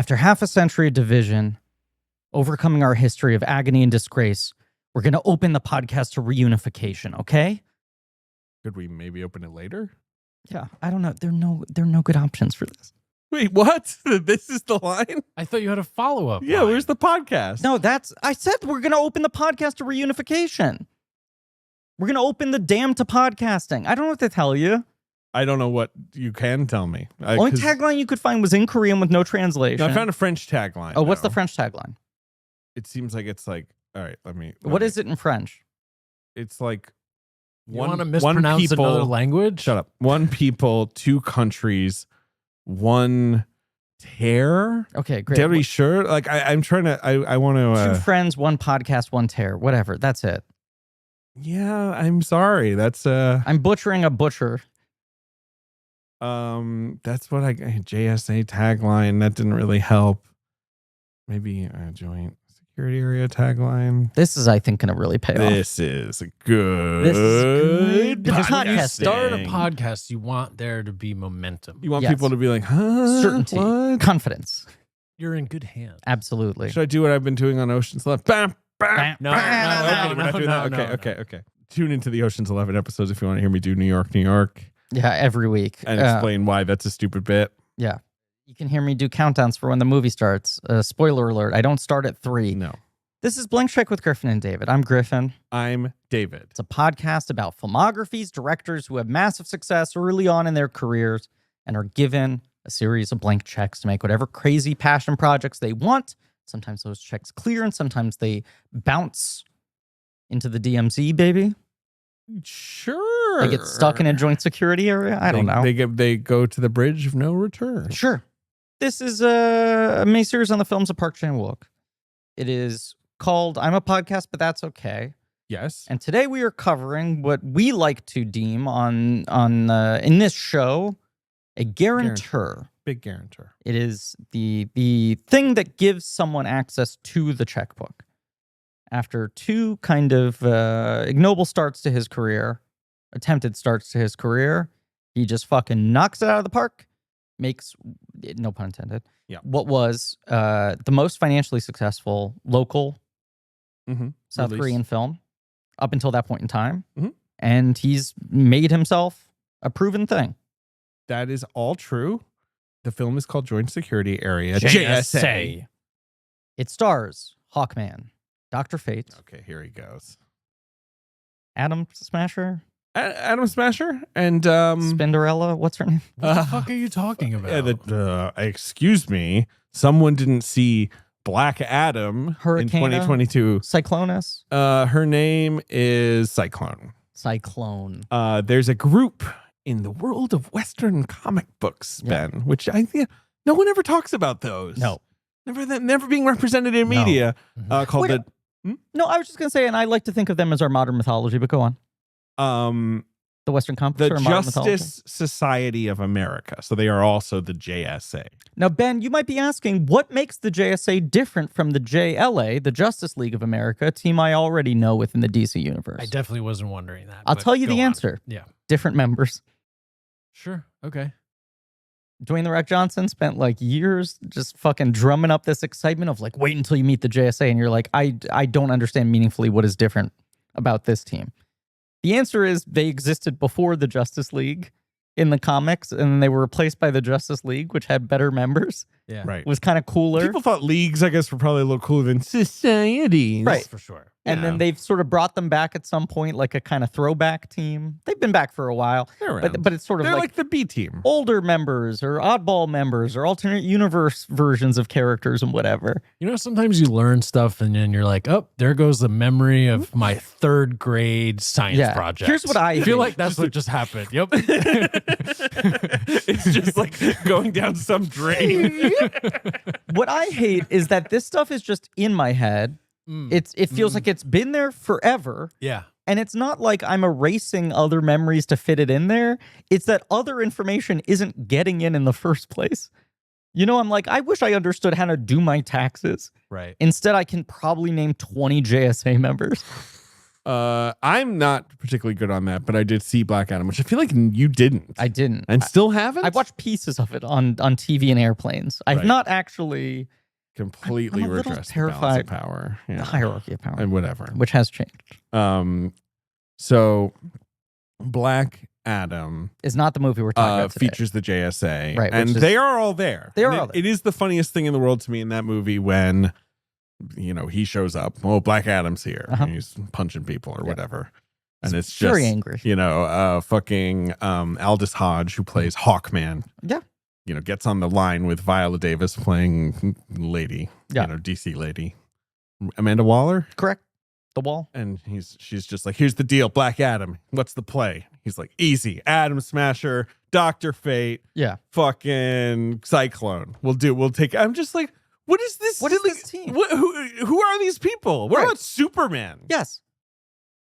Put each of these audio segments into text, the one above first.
After half a century of division, overcoming our history of agony and disgrace, we're going to open the podcast to reunification, okay? Could we maybe open it later? Yeah, I don't know. There are no good options for this. Wait, what? This is the line? I thought you had a follow-up Yeah, line. where's the podcast? No, I said we're going to open the podcast to reunification. We're going to open the dam to podcasting. I don't know what to tell you. I don't know what you can tell me. Only tagline you could find was in Korean with no translation. No, I found a French tagline. Oh, what's the though. French tagline? It seems like it's like, all right, What is it in French? It's like You want to mispronounce another language? Shut up. One people, two countries, one tear. Okay, great. Are we sure? Like I'm trying to. I want to. Two friends, one podcast, one tear. Whatever. That's it. Yeah, I'm sorry. That's I'm butchering a butcher. That's what JSA tagline. That didn't really help. Maybe a joint security area tagline. This is, I think, going to really pay off. This is good. This is good. Because when you Podcasting. start a podcast, you want there to be momentum. You want Yes. people to be like, huh? Certainty, What? confidence. You're in good hands. Absolutely. Should I do what I've been doing on Ocean's 11? Bam, bam, No, bam. no, Okay, we're not doing that. no. Okay. Tune into the Ocean's 11 episodes if you want to hear me do New York, Yeah, every week. and explain why that's a stupid bit. Yeah. You can hear me do countdowns for when the movie starts. Spoiler alert, I don't start at 3. No. This is Blank Check with Griffin and David. I'm Griffin. I'm David. It's a podcast about filmographies, directors who have massive success early on in their careers and are given a series of blank checks to make whatever crazy passion projects they want. Sometimes those checks clear and sometimes they bounce into the DMZ, baby. Sure. They get stuck in a joint security area. I don't know. They go to the bridge of no return. Sure. This is a miniseries on the films of Park Chan-Wook. It is called I'm a Podcast, But That's Okay. Yes. And today we are covering what we like to deem on in this show a guarantor. Big guarantor. It is the thing that gives someone access to the checkbook. After two kind of ignoble starts to his career, attempted starts to his career, he just fucking knocks it out of the park, makes, no pun intended, what was the most financially successful local South Release. Korean film up until that point in time. Mhm. And he's made himself a proven thing. That is all true. The film is called Joint Security Area. JSA. It stars Hawkman, Dr. Fate, Okay, here he goes. Adam Smasher, Adam Smasher and Spinderella, what's her name? What the fuck are you talking about? excuse me, someone didn't see Black Adam in Hurricane 2022. Cyclonus? Her name is Cyclone. Cyclone. There's a group in the world of Western comic books, Yeah. Ben, which no one ever talks about those. No. Never being represented in media. Called Wait, No, I was just going to say, and I like to think of them as our modern mythology, but go on. The Western comics the are modern mythology. Justice Society of America. So they are also the JSA. Now, Ben, you might be asking, what makes the JSA different from the JLA, the Justice League of America, a team I already know within the DC universe? I definitely wasn't wondering that. I'll but tell you go the on. answer. Yeah. Different members. Sure. Okay. Dwayne The Rock Johnson spent like years just fucking drumming up this excitement of like, wait until you meet the JSA. And you're like, I don't understand meaningfully what is different about this team. The answer is they existed before the Justice League in the comics, and then they were replaced by the Justice League, which had better members. Yeah. Right. It was kind of cooler. People thought leagues, I guess, were probably a little cooler than societies. Right. For sure. And then they've sort of brought them back at some point, like a kind of throwback team. They've been back for a while, They're around. but it's sort of They're like like the B team. older members or oddball members or alternate universe versions of characters and whatever. You know, sometimes you learn stuff and then you're like, oh, there goes the memory of my 3rd grade science project. Here's what I feel hate. like that's what just happened. Yep. It's just like going down some drain. What I hate is that this stuff is just in my head. It feels like it's been there forever. Yeah. And it's not like I'm erasing other memories to fit it in there. It's that other information isn't getting in the first place. You know, I'm like, I wish I understood how to do my taxes. Right. Instead, I can probably name 20 JSA members. I'm not particularly good on that, but I did see Black Adam, which I feel like you didn't. I didn't. And still haven't? I've watched pieces of it on TV and airplanes. I've Right. not actually completely I'm a little redressed the balance terrified. of power. Yeah. The hierarchy of power, And whatever. which has changed. So Black Adam Is not the movie we're talking about today. features the JSA. Right, And which is- they are all there. They are And all there. It is the funniest thing in the world to me in that movie when, he shows up. Oh, Black Adam's here. Uh-huh. And he's punching people or Yeah. whatever. And it's very just, angry. fucking Aldous Hodge, who plays Hawkman. Yeah. Gets on the line with Viola Davis playing Lady. Yeah. DC Lady. Amanda Waller. Correct. The Wall. And she's just like, here's the deal, Black Adam. What's the play? He's like, easy. Atom Smasher, Dr. Fate, Yeah. fucking Cyclone. We'll take. I'm just like, what is this? What is this team? Who are these people? What Right. about Superman? Yes.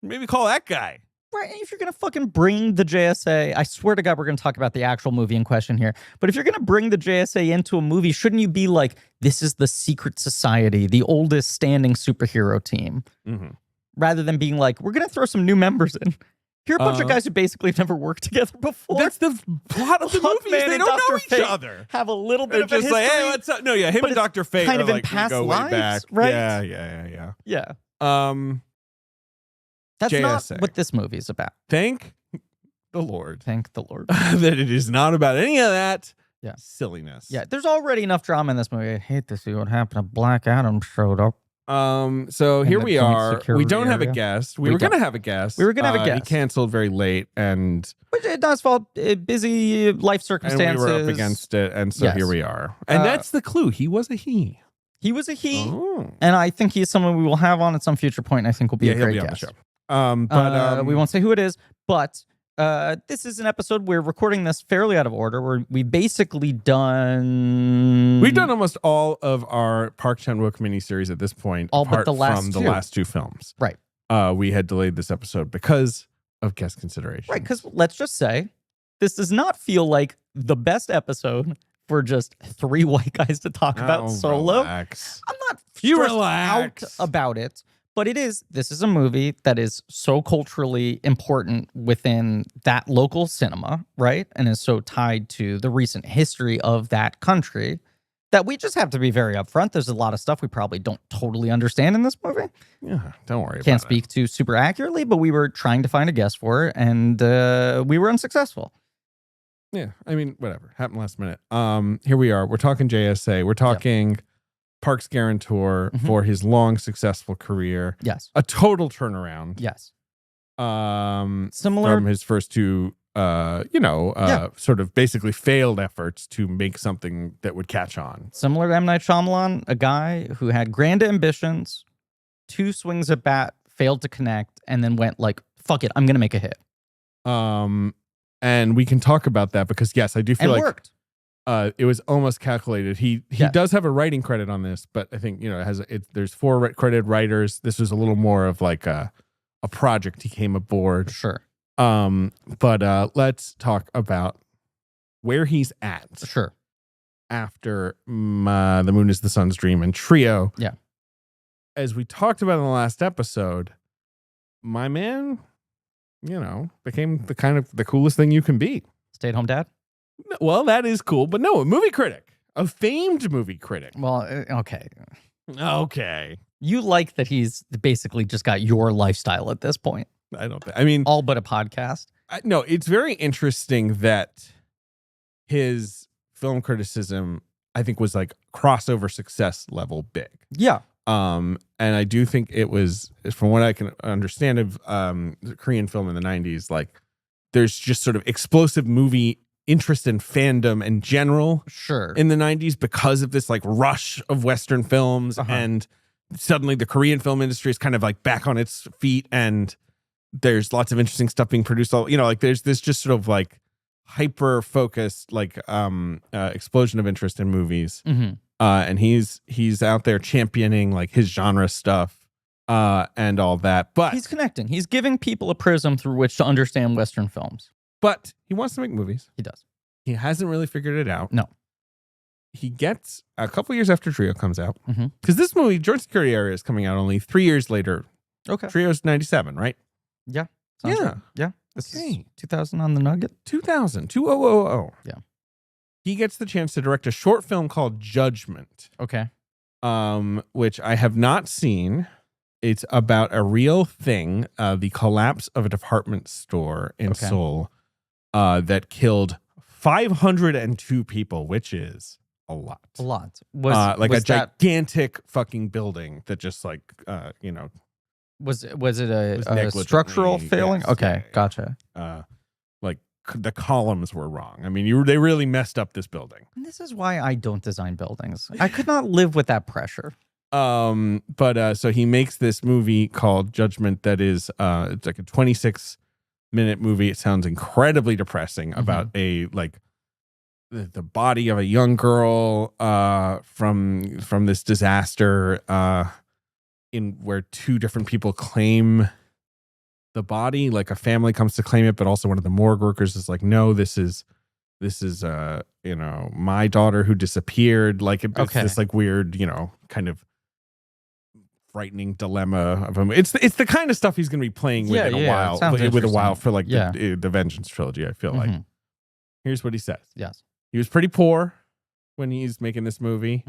Maybe call that guy. Right. And if you're going to fucking bring the JSA, I swear to God, we're going to talk about the actual movie in question here. But if you're going to bring the JSA into a movie, shouldn't you be like, this is the secret society, the oldest standing superhero team, rather than being like, we're going to throw some new members in. Here are a bunch of guys who basically have never worked together before. That's the plot of the movie. Hawkman They and don't know Dr. each Fate other. have a little bit They're of a just history. like, hey, what's up? No, yeah, him but and it's Dr. Fate kind are of in like, we past go way lives, back. right? Yeah. Yeah. That's JSA. not what this movie is about. Thank the Lord Thank the Lord. that it is not about any of that Yeah. silliness. Yeah, there's already enough drama in this movie. I'd hate to see what happened if Black Adam showed up. So In here the we joint are. We security don't have a area. guest. We We were don't. going to have a guest. We were gonna have a He guest. canceled very late, and Which it does fall busy life we circumstances. were up against it, and so Yes. here we are. And that's the clue. He was a he. He was a he, Oh. and I think he's someone we will have on at some future point. And I think will be a He'll great be on the guest. show. But We won't say who it is, but this is an episode we're recording this fairly out of order. We've basically done almost all of our Park Chan-Wook miniseries at this point, All but apart the last from the two. last two films. Right. We had delayed this episode because of guest consideration. right because let's just say this does not feel like the best episode for just three white guys to talk about solo. Relax. I'm not You stressed relax. out about it, but this is a movie that is so culturally important within that local cinema, right? And is so tied to the recent history of that country that we just have to be very upfront. There's a lot of stuff we probably don't totally understand in this movie. Yeah, don't worry. Can't about speak to super accurately, but we were trying to find a guest for it, and we were unsuccessful. it. Yeah, I mean, whatever happened last minute. Here we are. We're talking JSA. We're talking Park's guarantor Mhm. for his long successful career. Yes. A total turnaround. Yes. From his first two, sort of basically failed efforts to make something that would catch on. Similar to M. Night Shyamalan, a guy who had grand ambitions, two swings at bat, failed to connect, and then went like, fuck it, I'm going to make a hit. And we can talk about that because, yes, I do feel And like worked. it was almost calculated. He Yes. does have a writing credit on this, but I think, there's 4 credited writers. This was a little more of like a project he came aboard. Sure. But let's talk about where he's at Sure. after The Moon is the Sun's Dream and Trio. Yeah. As we talked about in the last episode, my man, became the coolest thing you can be. Stay-at-home dad? Well, that is cool, but no, a movie critic, a famed movie critic. Well, okay. Okay. You like that he's basically just got your lifestyle at this point. I mean, All but a podcast. no, it's very interesting that his film criticism, I think, was like crossover success level big. Yeah. And I do think it was, from what I can understand of Korean film in the 90s, like there's just sort of explosive movie interest in fandom in general Sure. in the 90s because of this like rush of Western films. Uh-huh. And suddenly the Korean film industry is kind of like back on its feet, and there's lots of interesting stuff being produced. There's this just sort of like hyper focused like explosion of interest in movies. Mhm. And he's out there championing like his genre stuff and all that. But He's connecting. He's giving people a prism through which to understand Western films. he wants to make movies. He does. He hasn't really figured it out. No. He gets a couple years after Trio comes out, Mhm. because this movie, Joint Security Area, is coming out only 3 years later Okay. Trio's 97, right? Yeah. Sounds Yeah. right. Yeah. This Okay. is 2000 on the Nugget. 2000. Yeah. He gets the chance to direct a short film called Judgment, Okay. which I have not seen. It's about a real thing, the collapse of a department store in Okay. Seoul that killed 502 people, which is a lot. A lot. Like was a gigantic fucking building that just like, was it a negligently- structural failing? yes, Okay, yeah. gotcha. Like the columns were wrong. I mean, they really messed up this building. And this is why I don't design buildings. I could not live with that pressure. But so he makes this movie called Judgment that is it's like a 26-minute movie. It sounds incredibly depressing about a like the body of a young girl from this disaster in where two different people claim the body. Like a family comes to claim it, but also one of the morgue workers is like, no, this is my daughter who disappeared. Like it's this like weird, kind of frightening dilemma of him. It's the kind of stuff he's going to be playing with in a while, for like the Vengeance trilogy. I feel like. Here's what he says. Yes. He was pretty poor when he's making this movie.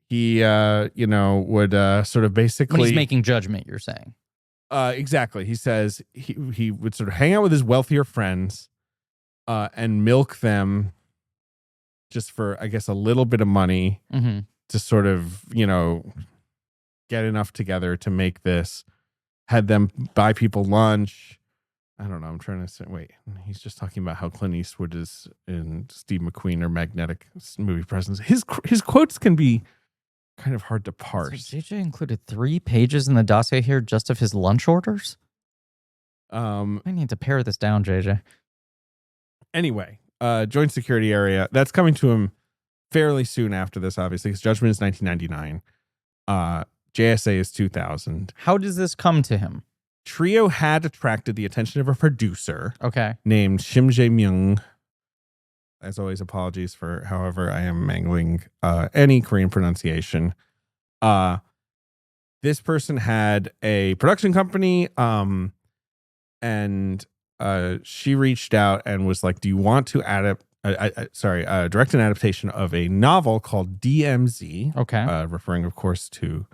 He would sort of basically when he's making Judgment, you're saying. Exactly. He says he would sort of hang out with his wealthier friends and milk them just for, I guess, a little bit of money to sort of, get enough together to make this. Had them buy people lunch. I don't know. I'm trying to say, wait, he's just talking about how Clint Eastwood is and Steve McQueen are magnetic movie presence. His quotes can be kind of hard to parse. So JJ included 3 pages in the dossier here just of his lunch orders. I need to pare this down, JJ. Anyway, joint security area that's coming to him fairly soon after this, obviously, because Judgment is 1999. JSA is 2000. How does this come to him? Trio had attracted the attention of a producer named Shim Jae-myung. As always, apologies for however I am mangling any Korean pronunciation. This person had a production company, and she reached out and was like, do you want to direct an adaptation of a novel called DMZ? Okay. Referring, of course, to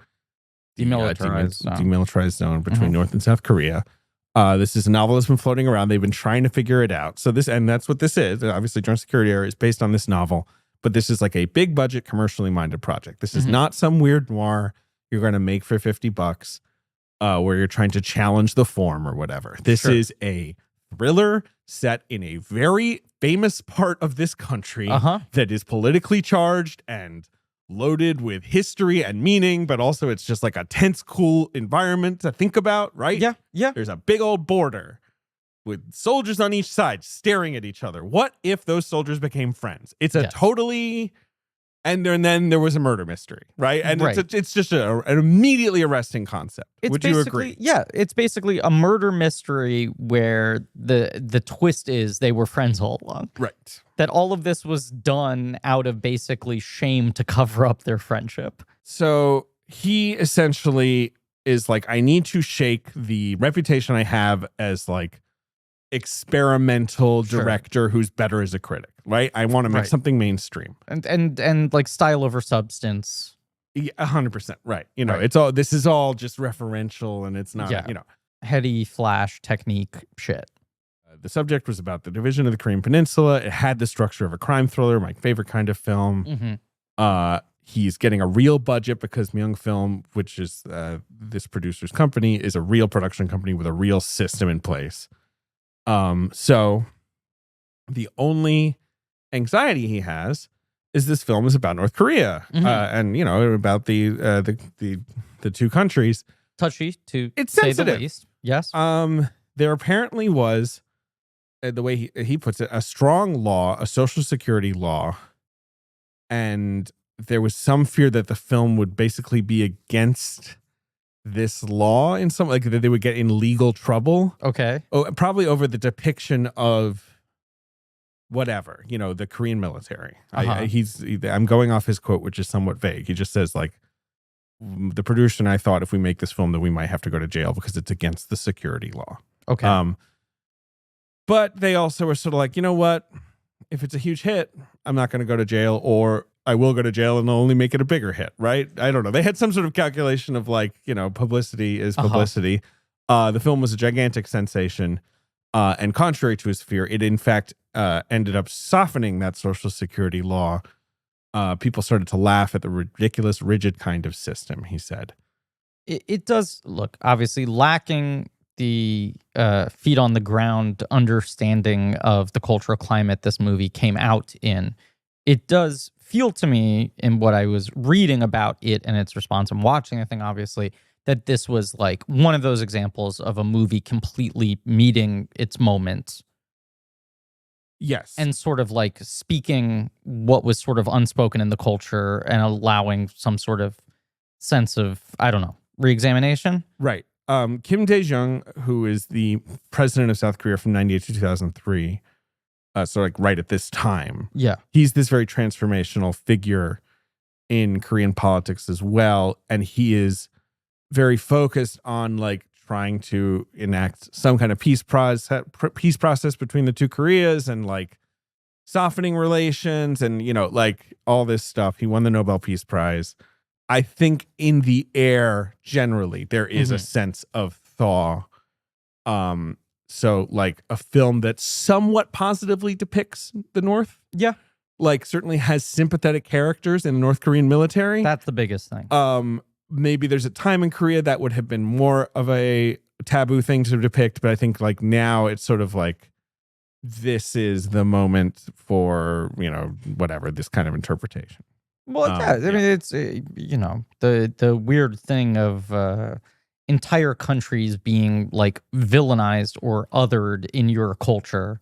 demilitarized zone between North and South Korea. This is a novel that's been floating around. They've been trying to figure it out. So that's what this is. Obviously, Joint Security Area is based on this novel, but this is like a big budget, commercially minded project. This is not some weird noir you're going to make for $50 where you're trying to challenge the form or whatever. This is a thriller set in a very famous part of this country that is politically charged and loaded with history and meaning, but also it's just like a tense, cool environment to think about, right? Yeah. There's a big old border with soldiers on each side staring at each other. What if those soldiers became friends? It's a totally... And then there was a murder mystery, right? And it's just an immediately arresting concept. Would you agree? Yeah, it's basically a murder mystery where the twist is they were friends all along. Right. That all of this was done out of basically shame to cover up their friendship. So he essentially is like, I need to shake the reputation I have as like experimental director who's better as a critic, right? I want to make something mainstream and like style over substance. 100%, right? It's all, this is all just referential, and it's not heady flash technique shit. The subject was about the division of the Korean Peninsula. It had the structure of a crime thriller, my favorite kind of film. He's getting a real budget because Myung Film, which is this producer's company, is a real production company with a real system in place. So the only anxiety he has is this film is about North Korea, and about the two countries. Touchy to it's say sensitive. The least. Yes. There apparently was, the way he puts it, a strong law, a social security law, and there was some fear that the film would basically be against this law in some, like that they would get in legal trouble. Okay. Oh, probably over the depiction of whatever, the Korean military. I'm going off his quote, which is somewhat vague. He just says like, the producer and I thought if we make this film that we might have to go to jail because it's against the security law. Okay. But they also were sort of like, you know what? If it's a huge hit, I'm not going to go to jail, or I will go to jail and they'll only make it a bigger hit, right? I don't know. They had some sort of calculation of like, publicity is publicity. The film was a gigantic sensation. And contrary to his fear, it in fact ended up softening that Social Security law. People started to laugh at the ridiculous, rigid kind of system, he said. It does look, obviously, lacking the feet on the ground understanding of the cultural climate this movie came out in. It does feel to me, in what I was reading about it and its response and watching the thing, obviously, that this was like one of those examples of a movie completely meeting its moment. Yes. And sort of like speaking what was sort of unspoken in the culture and allowing some sort of sense of, I don't know, reexamination. Right. Kim Dae-jung, who is the president of South Korea from 98 to 2003, so like right at this time. Yeah. He's this very transformational figure in Korean politics as well. And he is very focused on like trying to enact some kind of peace process between the two Koreas and like softening relations and, like all this stuff. He won the Nobel Peace Prize. I think in the air, generally, there is a sense of thaw. So like a film that somewhat positively depicts the North. Yeah. Like certainly has sympathetic characters in the North Korean military. That's the biggest thing. Maybe there's a time in Korea that would have been more of a taboo thing to depict, but I think like now it's sort of like this is the moment for, whatever, this kind of interpretation. Well, yeah. I mean, it's, the weird thing of entire countries being like villainized or othered in your culture.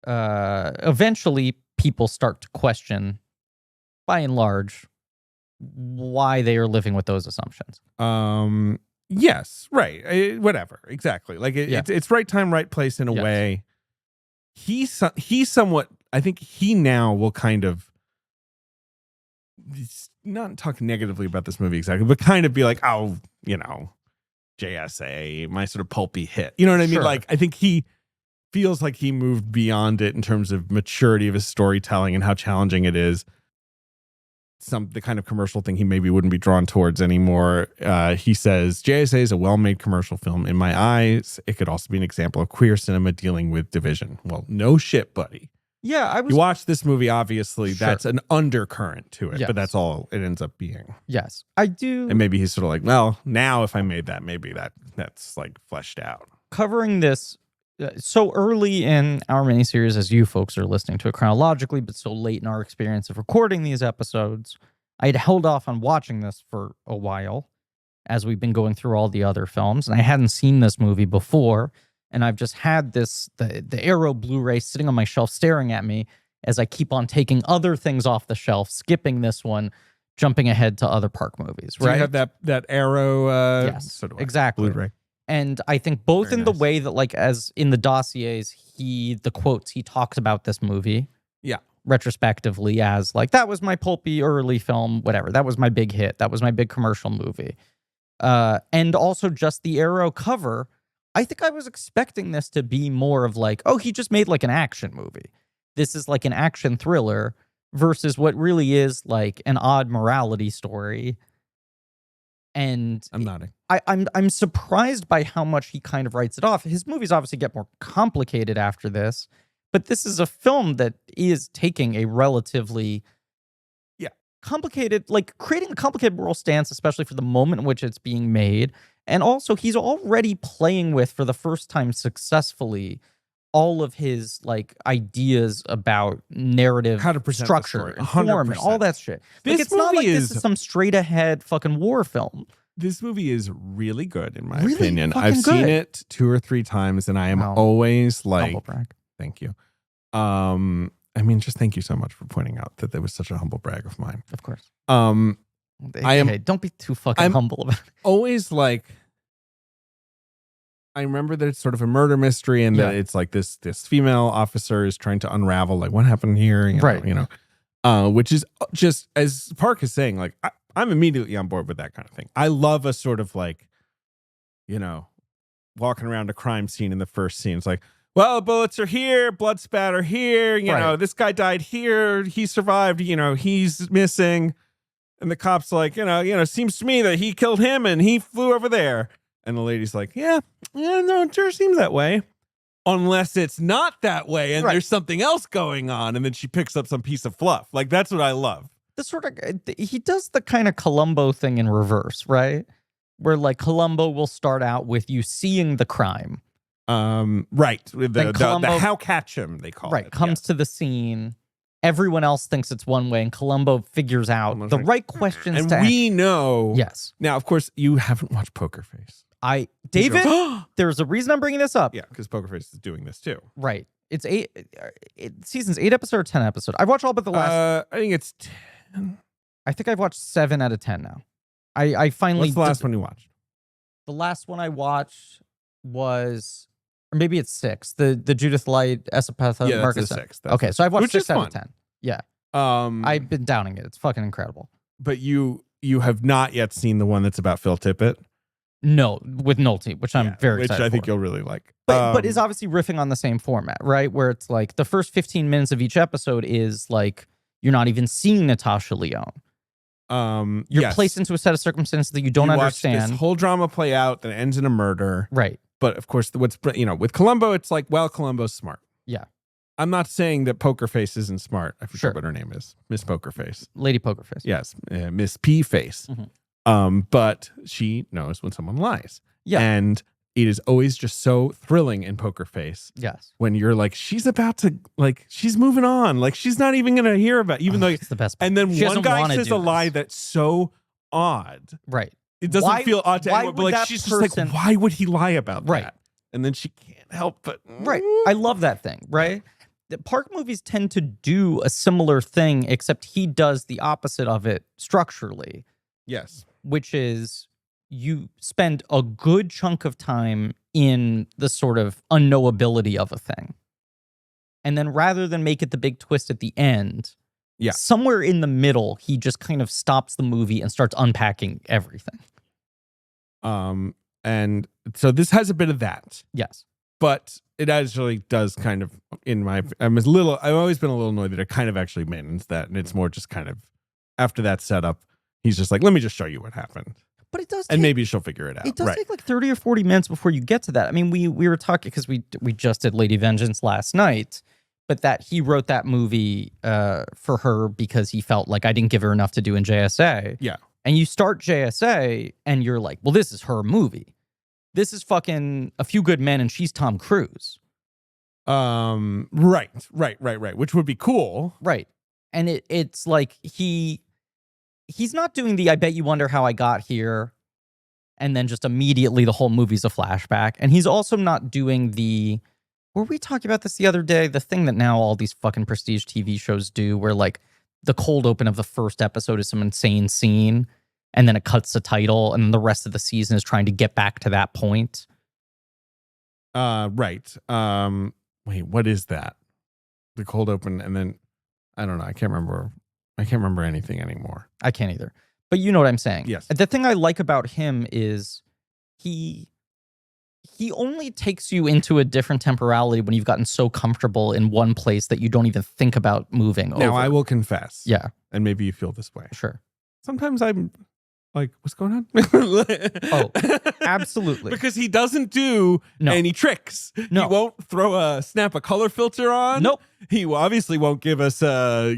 Eventually, people start to question, by and large, why they are living with those assumptions. Yes, right. Whatever, exactly. Like it's right time, right place in a way. He's somewhat. I think he now will kind of not talk negatively about this movie exactly, but kind of be like, oh, JSA, my sort of pulpy hit. You know what I mean? Sure. Like I think he feels like he moved beyond it in terms of maturity of his storytelling and how challenging it is. The kind of commercial thing he maybe wouldn't be drawn towards anymore. He says, JSA is a well-made commercial film. In my eyes, it could also be an example of queer cinema dealing with division. Well, no shit, buddy. Yeah, You watch this movie, obviously, Sure. that's an undercurrent to it, Yes. but that's all it ends up being. Yes, I do. And maybe he's sort of like, well, now if I made that, maybe that's like fleshed out. Covering this so early in our miniseries, as you folks are listening to it chronologically, but so late in our experience of recording these episodes, I had held off on watching this for a while as we've been going through all the other films, and I hadn't seen this movie before, and I've just had the Arrow Blu-ray sitting on my shelf staring at me as I keep on taking other things off the shelf, skipping this one, jumping ahead to other Park movies, Do right? you have that Arrow? Yes, so do I. exactly. Blu-ray. And I think both Very in the nice. way that, like, as in the dossiers, the quotes he talks about this movie, Yeah. retrospectively as like, that was my pulpy early film, whatever. That was my big hit. That was my big commercial movie. And also just the Arrow cover. I think I was expecting this to be more of like, oh, he just made like an action movie. This is like an action thriller versus what really is like an odd morality story. And I'm nodding. I'm surprised by how much he kind of writes it off. His movies obviously get more complicated after this, but this is a film that is taking a relatively complicated, like creating a complicated moral stance, especially for the moment in which it's being made. And also he's already playing with, for the first time successfully, all of his like ideas about narrative, How to present the structure, story. and form, and all 100%. that shit. This Like, it's not like movie this is some straight ahead fucking war film. This movie is really good, in my Really opinion. fucking I've seen good. it 2 or 3 times, and I am Wow. always like, Humble brag. thank you. Just thank you so much for pointing out that there was such a humble brag of mine. Of course. Hey, Don't be too fucking I'm- humble about it. Always like, I remember that it's sort of a murder mystery, and that Yeah. it's like this female officer is trying to unravel like what happened here, Right. which is just, as Park is saying, like I'm immediately on board with that kind of thing. I love a sort of like, you know, walking around a crime scene in the first scene. It's like, well, bullets are here, blood spatter here. You know, this guy died here. He survived. You know, he's missing. And the cop's like, you know, seems to me that he killed him and he flew over there. And the lady's like, yeah, no, it sure seems that way. Unless it's not that way and there's something else going on. And then she picks up some piece of fluff. Like, that's what I love. The sort of, he does the kind of Columbo thing in reverse, right? Where like Columbo will start out with you seeing the crime. Right. The how catch him, they call it. Comes to the scene. Everyone else thinks it's one way, and Columbo figures out the right questions and to we know. Yes. Now, of course, you haven't watched Poker Face. David, there's a reason I'm bringing this up. Yeah, because Poker Face is doing this too. Right. It's seasons 8 episode or 10 episode. I've watched all but the last. I think it's 10. I think I've watched 7 out of 10 now. I finally. What's the last one you watched? The last one I watched was, or maybe it's 6. The Judith Light Esapetha Marcus. That's 6. Okay, so I've watched Which 6 out of 10. Yeah. I've been downing it. It's fucking incredible. But you have not yet seen the one that's about Phil Tippett. No, with Nolte, which I'm very excited Which I think for. you'll really like. But is obviously riffing on the same format, right? Where it's like the first 15 minutes of each episode is like you're not even seeing Natasha Lyonne. You're placed into a set of circumstances that you don't understand. Watch this whole drama play out that ends in a murder. Right. But of course, with Columbo, it's like, well, Columbo's smart. Yeah. I'm not saying that Poker Face isn't smart. I forget what her name is. Miss Poker Face. Lady Poker Face. Yes. Miss P Face. Mm-hmm. But she knows when someone lies. Yeah. And it is always just so thrilling in Poker Face. Yes. When you're like, she's about to, like, she's moving on. Like, she's not even going to hear about it, even though it's the best part. And then she one guy says a lie that's so odd. Right. It doesn't feel odd to anyone, but like, she's just like, why would he lie about that? And then she can't help but. Right. I love that thing, right? The Park movies tend to do a similar thing, except he does the opposite of it structurally. Yes. Which is you spend a good chunk of time in the sort of unknowability of a thing. And then rather than make it the big twist at the end, somewhere in the middle, he just kind of stops the movie and starts unpacking everything. And so this has a bit of that. Yes. But it actually does kind of, I've always been a little annoyed that it kind of actually maintains that. And it's more just kind of, after that setup, he's just like, let me just show you what happened. But it does, and maybe she'll figure it out. It does take like 30 or 40 minutes before you get to that. I mean, we were talking because we just did Lady Vengeance last night, but that he wrote that movie for her because he felt like I didn't give her enough to do in JSA. Yeah. And you start JSA and you're like, well, this is her movie. This is fucking A Few Good Men and she's Tom Cruise. Right. Which would be cool. Right. And it's like he's not doing the I bet you wonder how I got here and then just immediately the whole movie's a flashback. And he's also not doing were we talking about this the other day? The thing that now all these fucking prestige TV shows do where like the cold open of the first episode is some insane scene and then it cuts the title and then the rest of the season is trying to get back to that point. Right. Wait, what is that? The cold open and then I don't know. I can't remember anything anymore. I can't either. But you know what I'm saying. Yes. The thing I like about him is he only takes you into a different temporality when you've gotten so comfortable in one place that you don't even think about moving Now, over. I will confess. Yeah. And maybe you feel this way. Sure. Sometimes I'm like, what's going on? Oh, absolutely. Because he doesn't do any tricks. No. He won't snap a color filter on. Nope. He obviously won't give us a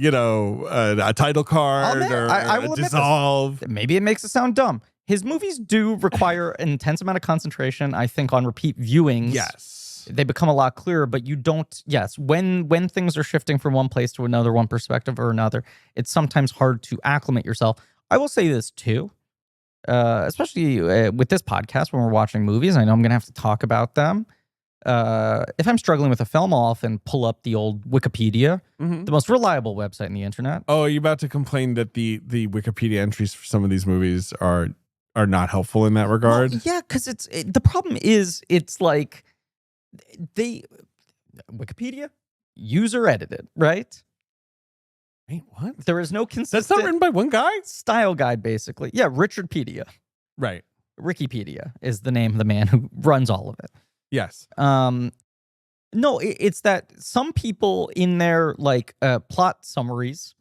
title card or a dissolve. Maybe it makes it sound dumb. His movies do require an intense amount of concentration, I think, on repeat viewings. Yes. They become a lot clearer, but you don't, when things are shifting from one place to another, one perspective or another, it's sometimes hard to acclimate yourself. I will say this too. Especially with this podcast when we're watching movies, I know I'm going to have to talk about them. If I'm struggling with a film, I'll often pull up the old Wikipedia, the most reliable website on the internet. Oh, are you about to complain that the Wikipedia entries for some of these movies are not helpful in that regard? Well, yeah, because the problem is it's like Wikipedia user edited, right? Wait, what? There is no consistent That's not written by one guy? style guide, basically. Yeah, Richardpedia. Right. Wikipedia is the name of the man who runs all of it. Yes. No, it's that some people in their like plot summaries,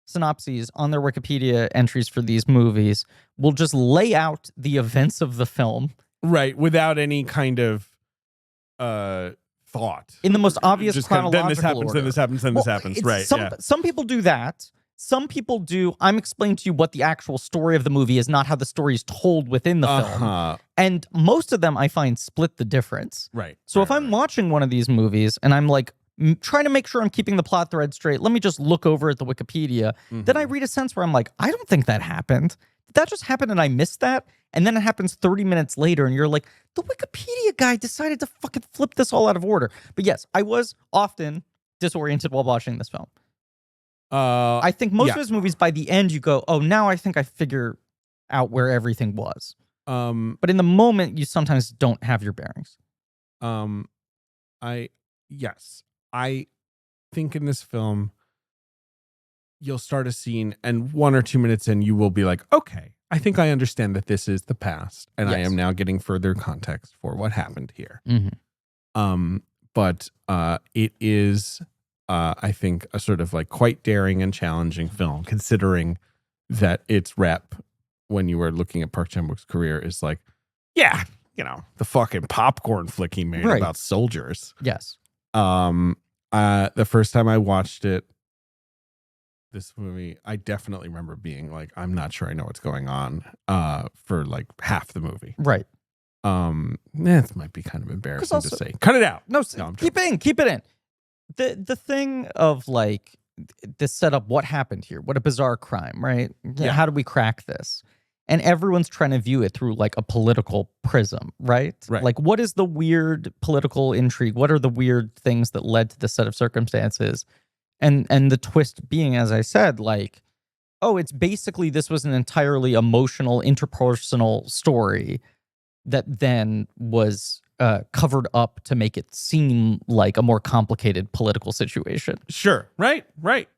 synopses on their Wikipedia entries for these movies will just lay out the events of the film. Right. Without any kind of thought. In the most obvious Just chronological then this happens, order. then this happens, then this happens. Right. Some people do that. Some people do, I'm explaining to you what the actual story of the movie is, not how the story is told within the film. And most of them I find split the difference. Right. So if I'm watching one of these movies and I'm like trying to make sure I'm keeping the plot thread straight, let me just look over at the Wikipedia. Then I read a sense where I'm like, I don't think that happened. Did that just happen and I missed that? And then it happens 30 minutes later and you're like, the Wikipedia guy decided to fucking flip this all out of order. But yes, I was often disoriented while watching this film. I think most of his movies, by the end, you go, oh, now I think I figure out where everything was. But in the moment, you sometimes don't have your bearings. I think in this film, you'll start a scene and 1 or 2 minutes in, you will be like, okay, I think I understand that this is the past. And I am now getting further context for what happened here. But it is... I think a sort of like quite daring and challenging film, considering that its rep when you were looking at Park Chan-wook's career is like, yeah, you know, the fucking popcorn flick he made about soldiers. Yes. The first time I watched this movie, I definitely remember being like, I'm not sure I know what's going on for like half the movie. Right. That might be kind of embarrassing also, to say. Cut it out. No, keep it in. The thing of like this setup, what happened here? What a bizarre crime, right? Yeah. How do we crack this? And everyone's trying to view it through like a political prism, right? Like, what is the weird political intrigue? What are the weird things that led to this set of circumstances? And the twist being, as I said, like, oh, it's basically this was an entirely emotional, interpersonal story that then was covered up to make it seem like a more complicated political situation. Sure. Right.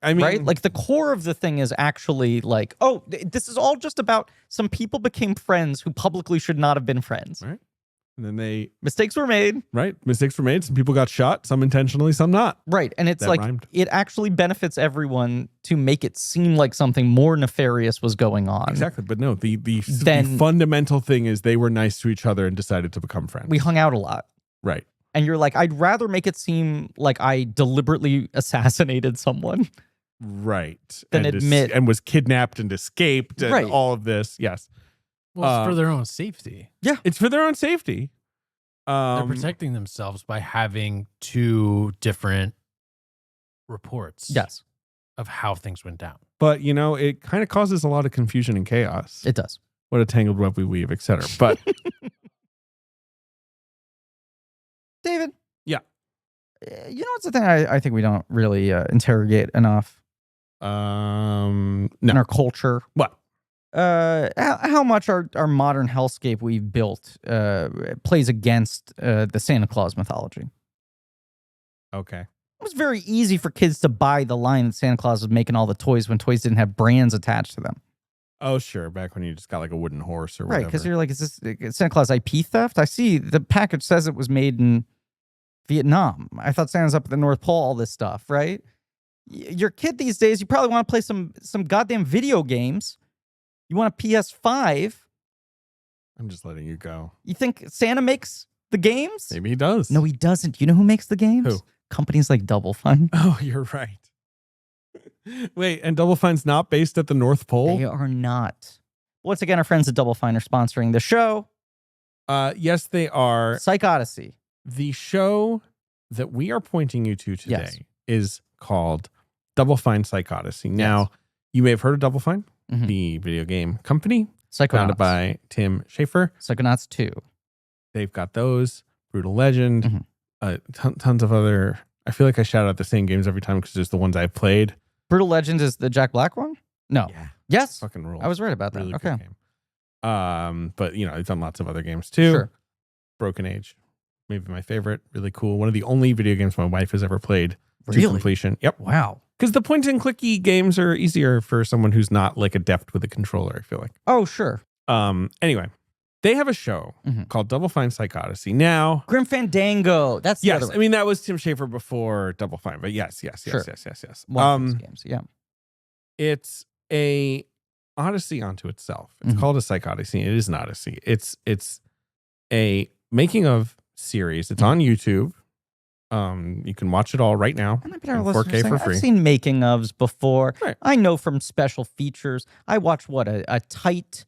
I mean, right? Like the core of the thing is actually like, oh, this is all just about some people became friends who publicly should not have been friends. Right. And then mistakes were made. Right. Mistakes were made. Some people got shot, some intentionally, some not. Right. And it's like, it actually benefits everyone to make it seem like something more nefarious was going on. Exactly. But no, the fundamental thing is they were nice to each other and decided to become friends. We hung out a lot. Right. And you're like, I'd rather make it seem like I deliberately assassinated someone. Right. Than admit. And was kidnapped and escaped and all of this. Yes. Well, it's for their own safety. Yeah. It's for their own safety. They're protecting themselves by having 2 different reports. Yes. Of how things went down. But, you know, it kind of causes a lot of confusion and chaos. It does. What a tangled web we weave, etc. But David. Yeah. You know what's the thing I think we don't really interrogate enough? No. In our culture. What? How much our modern hellscape we've built plays against the Santa Claus mythology. Okay. It was very easy for kids to buy the line that Santa Claus was making all the toys when toys didn't have brands attached to them. Oh, sure. Back when you just got like a wooden horse or whatever. Right, because you're like, is this Santa Claus IP theft? I see the package says it was made in Vietnam. I thought Santa's up at the North Pole, all this stuff, right? Your kid these days, you probably want to play some goddamn video games. You want a PS5? I'm just letting you go. You think Santa makes the games? Maybe he does. No, he doesn't. You know who makes the games? Who? Companies like Double Fine. Oh, you're right. Wait, and Double Fine's not based at the North Pole? They are not. Once again, our friends at Double Fine are sponsoring the show. Yes, they are. Psych Odyssey. The show that we are pointing you to today is called Double Fine Psych Odyssey. Now, you may have heard of Double Fine. The video game company, founded by Tim Schafer. Psychonauts 2. They've got those, Brutal Legend, tons of other. I feel like I shout out the same games every time because it's the ones I've played. Brutal Legend is the Jack Black one? No. Yeah. Yes. Fucking rules. I was right about that. Really okay. good game. But you know, I've done lots of other games too. Sure. Broken Age, maybe my favorite. Really cool. One of the only video games my wife has ever played to Really? completion. Yep. Wow. Because the point and clicky games are easier for someone who's not like adept with a controller, I feel like. Oh, sure. Anyway, they have a show called Double Fine Psych Odyssey. Now, Grim Fandango. That's the other yes, one. I mean that was Tim Schafer before Double Fine, but yes. Sure. Yes. One of those games. Yeah. It's a odyssey onto itself. It's called a Psych Odyssey. It is an odyssey. It's a making of series. It's on YouTube. You can watch it all right now in 4K for free. I've seen making ofs before. Right. I know from special features. I watched a tight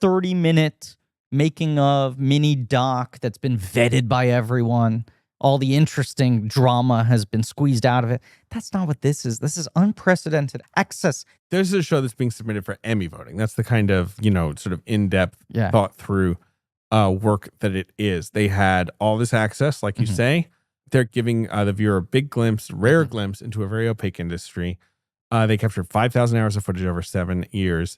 30-minute making of mini doc that's been vetted by everyone. All the interesting drama has been squeezed out of it. That's not what this is. This is unprecedented access. There's a show that's being submitted for Emmy voting. That's the kind of, sort of in-depth, thought through work that it is. They had all this access, like you say. They're giving the viewer a big glimpse, rare glimpse into a very opaque industry. They captured 5,000 hours of footage over 7 years,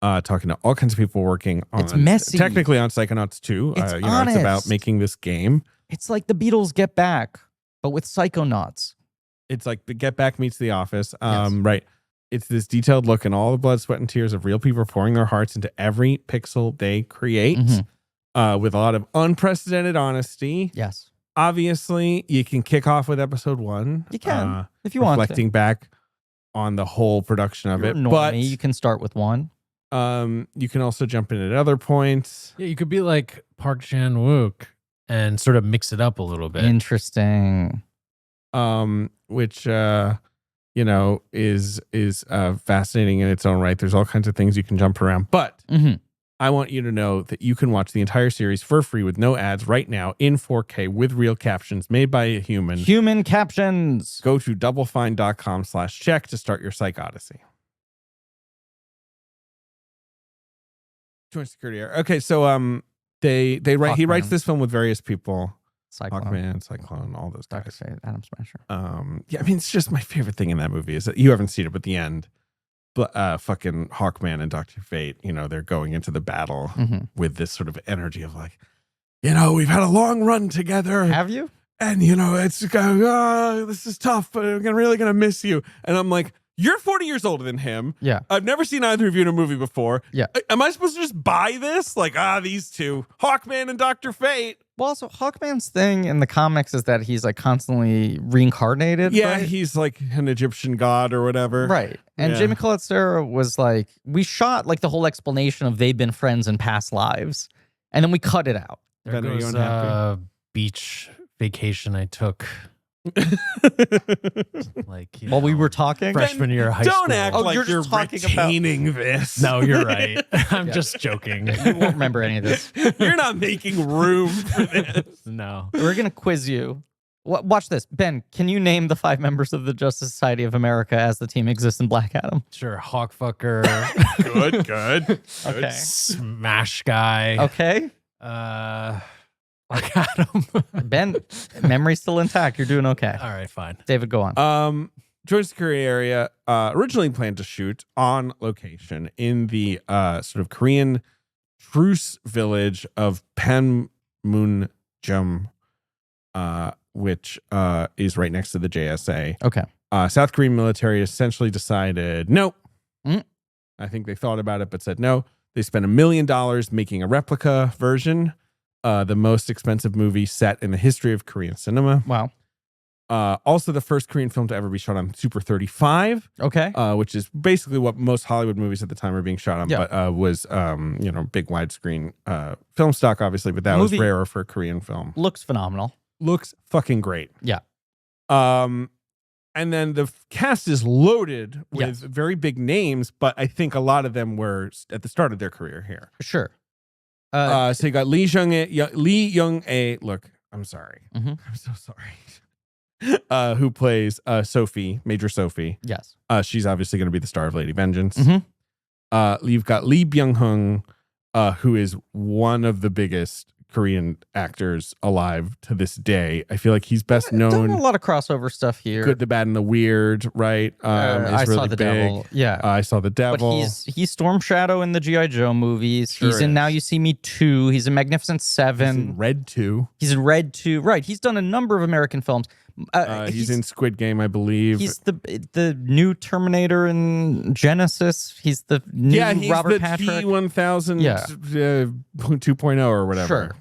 talking to all kinds of people working on It's messy. Technically on Psychonauts 2. It's it's about making this game. It's like the Beatles Get Back, but with Psychonauts. It's like the Get Back meets The Office. Yes. Right. It's this detailed look and all the blood, sweat, and tears of real people pouring their hearts into every pixel they create with a lot of unprecedented honesty. Yes. Obviously, you can kick off with episode 1. You can, if you want to. Reflecting back on the whole production of You're it. normie, But you can start with 1. you can also jump in at other points. Yeah, you could be like Park Chan-Wook and sort of mix it up a little bit. Interesting. Which is fascinating in its own right. There's all kinds of things you can jump around. But I want you to know that you can watch the entire series for free with no ads right now in 4K with real captions made by a human. Human captions. Go to doublefine.com/check to start your Psych Odyssey. Joint security error. Okay, so he writes this film with various people. Hawkman, Cyclone, all those guys. Dr. Fate, Adam Smasher. Yeah, I mean, it's just my favorite thing in that movie is that you haven't seen it, but the end. But fucking Hawkman and Dr. Fate, they're going into the battle with this sort of energy of like, we've had a long run together. Have you? And, it's this is tough, but I'm really going to miss you. And I'm like, you're 40 years older than him. Yeah. I've never seen either of you in a movie before. Yeah. Am I supposed to just buy this? Like, these two, Hawkman and Dr. Fate. Well, also, Hawkman's thing in the comics is that he's like constantly reincarnated. Yeah, right? he's like an Egyptian god or whatever. Right. And Jamie Colette Sarah was like, we shot like the whole explanation of they've been friends in past lives. And then we cut it out. There Ben, are you goes unhappy? beach vacation I took. While we were talking. Freshman year of high school. Don't act Oh, like you're you're just talking retaining this. No, you're right. I'm just joking. You won't remember any of this. You're not making room for this. No. We're going to quiz you. Watch this. Ben, can you name the 5 members of the Justice Society of America as the team exists in Black Adam? Sure. Hawkfucker. Good. Okay. Smash guy. Okay. Black Adam. Ben, memory's still intact. You're doing okay. All right, fine. David, go on. Joint security area originally planned to shoot on location in the sort of Korean truce village of Panmunjom, which is right next to the JSA. Okay. South Korean military essentially decided no. Mm. I think they thought about it, but said no. They spent $1 million making a replica version, the most expensive movie set in the history of Korean cinema. Wow. Also, the first Korean film to ever be shot on Super 35. Okay. Which is basically what most Hollywood movies at the time were being shot on, but was big widescreen film stock, obviously, but that was rarer for a Korean film. Looks phenomenal. Looks fucking great. Yeah. And then the cast is loaded with very big names, but I think a lot of them were at the start of their career here. Sure. So you got Lee Young-ae. Look, I'm sorry. I'm so sorry. Who plays Sophie, Major Sophie. Yes. She's obviously going to be the star of Lady Vengeance. You've got Lee Byung-hung, who is one of the biggest Korean actors alive to this day. I feel like he's best known. Done a lot of crossover stuff here. Good, the Bad, and the Weird, right? I really saw the big. Devil. Yeah. I saw the Devil. But he's Storm Shadow in the G.I. Joe movies. Sure he's in is. Now You See Me 2. He's in Magnificent 7. He's in Red 2. He's in Red 2. Right. He's done a number of American films, He's in Squid Game, I believe. He's the new Terminator in Genesis. He's the new he's Robert the Patrick. T-1000 Yeah. 2.0 or whatever. Sure.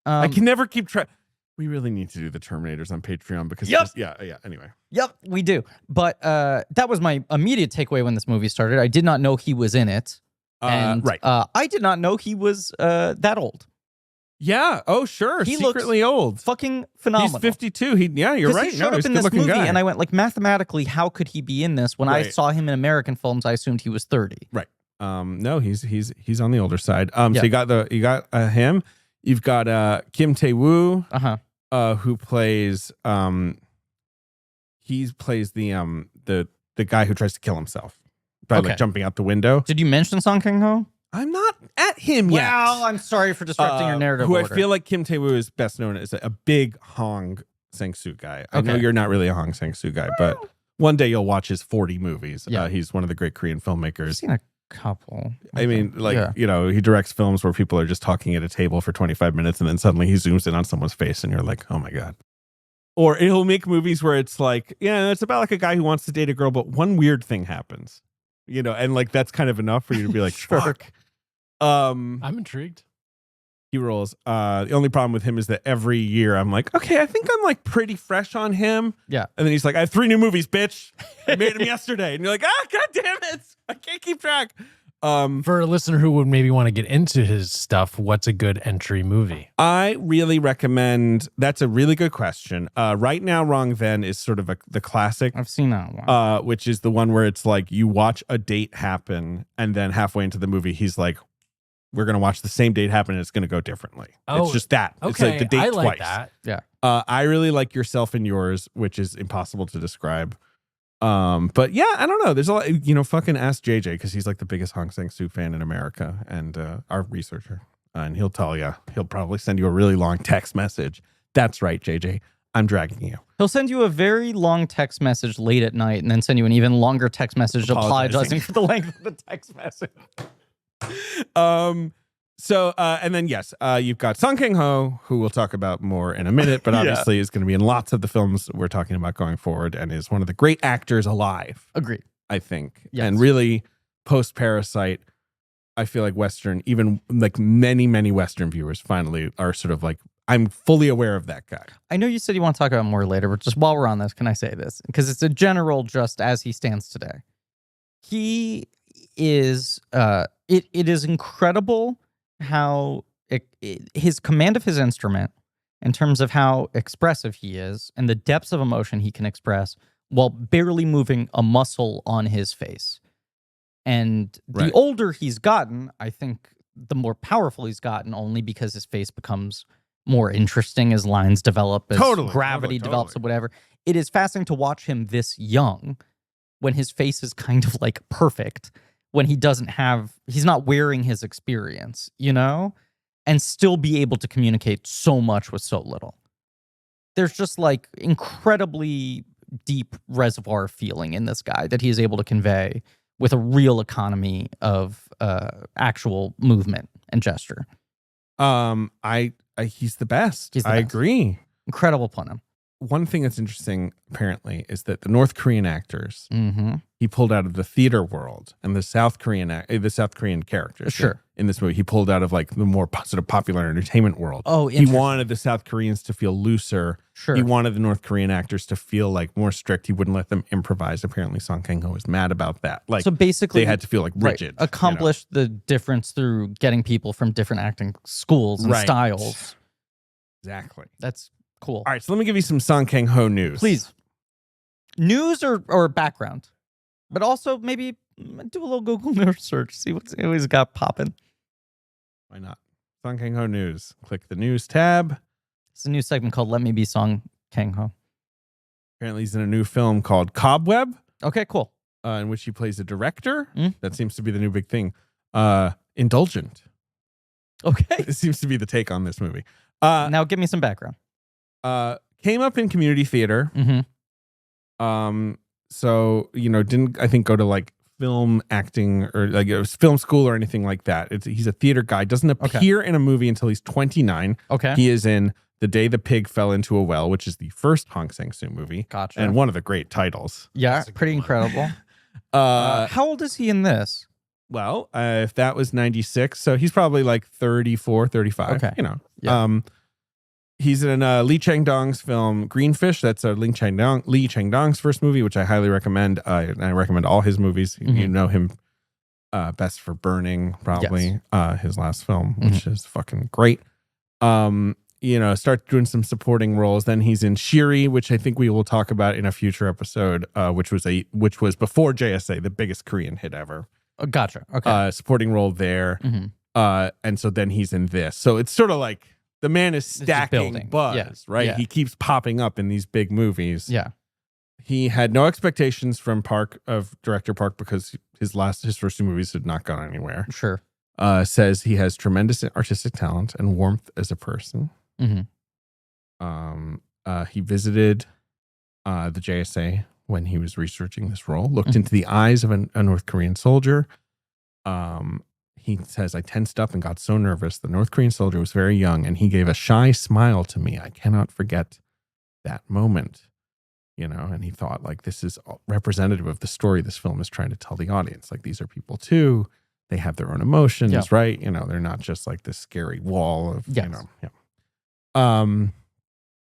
I can never keep track. We really need to do the Terminators on Patreon because anyway. Yep, we do. But that was my immediate takeaway when this movie started. I did not know he was in it. And right. I did not know he was that old. Yeah. Oh, sure. He Secretly old. Fucking phenomenal. He's 52. You're right. He showed up in this movie, and I went like, mathematically, how could he be in this? When I saw him in American films, I assumed he was 30. Right. No, he's on the older side. So you got him. You've got Kim Tae-woo, who plays he plays the guy who tries to kill himself by like jumping out the window. Did you mention Song Kang-ho? I'm not at him yet. Well, I'm sorry for disrupting your narrative. Who order. I feel like Kim Tae-woo is best known as a big Hong Sang-soo guy. I know you're not really a Hong Sang-soo guy, but one day you'll watch his 40 movies. Yeah. He's one of the great Korean filmmakers. I've seen a couple. I mean, he directs films where people are just talking at a table for 25 minutes and then suddenly he zooms in on someone's face and you're like, oh my God. Or he'll make movies where it's like, it's about like a guy who wants to date a girl, but one weird thing happens, and like that's kind of enough for you to be like, Sure. fuck. I'm intrigued. He rolls. The only problem with him is that every year I'm like, okay, I think I'm like pretty fresh on him. Yeah. And then he's like, I have 3 new movies, bitch. I made them yesterday. And you're like, God damn it. I can't keep track. For a listener who would maybe want to get into his stuff, what's a good entry movie? I really recommend. That's a really good question. Right Now, Wrong Then is sort of the classic. I've seen that one. Which is the one where it's like you watch a date happen and then halfway into the movie, he's like, we're going to watch the same date happen and it's going to go differently. Oh, it's just that. Okay, it's like the date I like twice. that. Yeah. I really like Yourself and Yours, which is impossible to describe. But yeah, I don't know. There's a lot, fucking ask JJ because he's like the biggest Hong Sang-soo fan in America and our researcher. And he'll tell you, he'll probably send you a really long text message. That's right, JJ. I'm dragging you. He'll send you a very long text message late at night and then send you an even longer text message apologizing for the length of the text message. And then yes, you've got Song Kang-ho, who we'll talk about more in a minute, but obviously is going to be in lots of the films we're talking about going forward and is one of the great actors alive. Agreed. I think. Yes. And really post Parasite, I feel like Western, even like many, many Western viewers finally are sort of like, I'm fully aware of that guy. I know you said you want to talk about more later, but just while we're on this, can I say this? Because it's a general just as he stands today. He is, it is incredible how his command of his instrument in terms of how expressive he is and the depths of emotion he can express while barely moving a muscle on his face. And the older he's gotten, I think the more powerful he's gotten only because his face becomes more interesting as lines develop, as gravity develops or whatever. It is fascinating to watch him this young when his face is kind of like perfect, when he's not wearing his experience, and still be able to communicate so much with so little. There's just like incredibly deep reservoir feeling in this guy that he is able to convey with a real economy of actual movement and gesture. He's the best. He's the I best. agree. Incredible pun. One thing that's interesting, apparently, is that the North Korean actors Mm-hmm. he pulled out of the theater world, and the South Korean characters in this movie he pulled out of like the more sort of popular entertainment world. Oh, he wanted the South Koreans to feel looser. Sure. He wanted the North Korean actors to feel like more strict. He wouldn't let them improvise. Apparently, Song Kang-ho was mad about that. Like, so basically, they had to feel like rigid. Accomplish the difference through getting people from different acting schools and styles. Exactly. That's cool. All right, so let me give you some Song Kang-ho news. Please. News or background, but also maybe do a little Google news search, see what he's got popping. Why not? Song Kang-ho news. Click the news tab. It's a new segment called Let Me Be Song Kang-ho. Apparently he's in a new film called Cobweb. Okay, cool. In which he plays a director. Mm. That seems to be the new big thing. Indulgent. Okay. It seems to be the take on this movie. Now give me some background. Came up in community theater. Mm-hmm. So, didn't, I think, go to like film acting or like film school or anything like that. He's a theater guy. Doesn't appear in a movie until he's 29. Okay. He is in The Day the Pig Fell into a Well, which is the first Hong Sang-soo movie. Gotcha. And one of the great titles. Yeah, That's a good pretty one. incredible. How How old is he in this? well, if that was 96, so he's probably like 34, 35. Okay. You know. Yeah. He's in Lee Chang-dong's film Greenfish. That's Lee Chang-dong's first movie, which I highly recommend. And I recommend all his movies. Mhm. You know him best for Burning, probably. His last film, which is fucking great. Start doing some supporting roles. Then he's in Shiri, which I think we will talk about in a future episode, which was before JSA, the biggest Korean hit ever. Oh, gotcha. Okay. Supporting role there. And so then he's in this. So it's sort of like the man is just stacking building. buzz, Yeah. right? Yeah. He keeps popping up in these big movies. Yeah. He had no expectations from director Park, because his first two movies had not gone anywhere. Sure. Says he has tremendous artistic talent and warmth as a person. He visited the JSA when he was researching this role, looked into the eyes of a North Korean soldier. He says, I tensed up and got so nervous. The North Korean soldier was very young, and he gave a shy smile to me. I cannot forget that moment, and he thought, like, this is representative of the story this film is trying to tell the audience. Like, these are people too. They have their own emotions, right? They're not just like this scary wall of,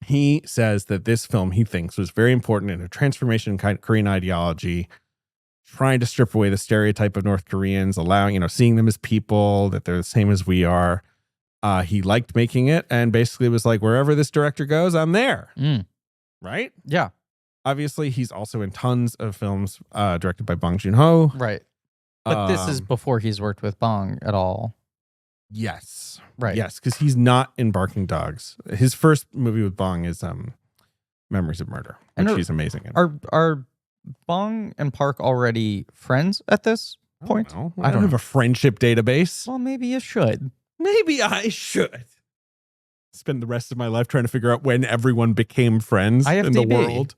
He says that this film, he thinks, was very important in a transformation in Korean ideology, trying to strip away the stereotype of North Koreans, allowing, seeing them as people, that they're the same as we are. He liked making it, and basically was like, wherever this director goes, I'm there. Right? Yeah. Obviously, he's also in tons of films directed by Bong Joon-ho. Right. But this is before he's worked with Bong at all. Yes. Right. Yes, because he's not in Barking Dogs. His first movie with Bong is Memories of Murder, which he's amazing in. Are Bong and Park already friends at this point? I don't have a friendship database. Well, maybe you should. Maybe I should spend the rest of my life trying to figure out when everyone became friends in the world.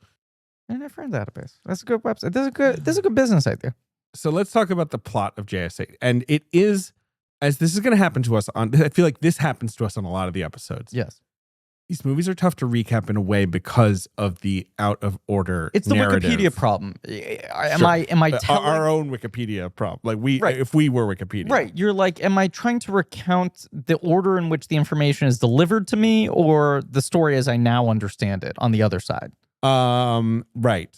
And a friend database. That's a good website. This is a good business idea. So let's talk about the plot of JSA. And it is, as this is going to happen to us I feel like this happens to us on a lot of the episodes. Yes. These movies are tough to recap in a way because of the out of order. It's the narrative. Wikipedia problem. Am I telling our own Wikipedia problem? Like if we were Wikipedia, right? You're like, am I trying to recount the order in which the information is delivered to me, or the story as I now understand it on the other side? Right.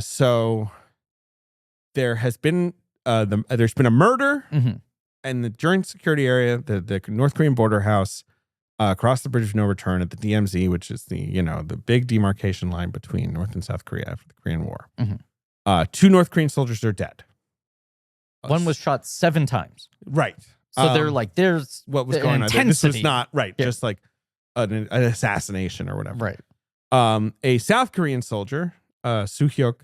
So there has been there's been a murder in the joint security area, the North Korean border house. Across the Bridge of No Return at the DMZ, which is the big demarcation line between North and South Korea after the Korean War. 2 North Korean soldiers are dead. One was shot 7 times. Right. So they're like, there's what was going on there. This was not just like an assassination or whatever. Right. A South Korean soldier, Soo-hyuk,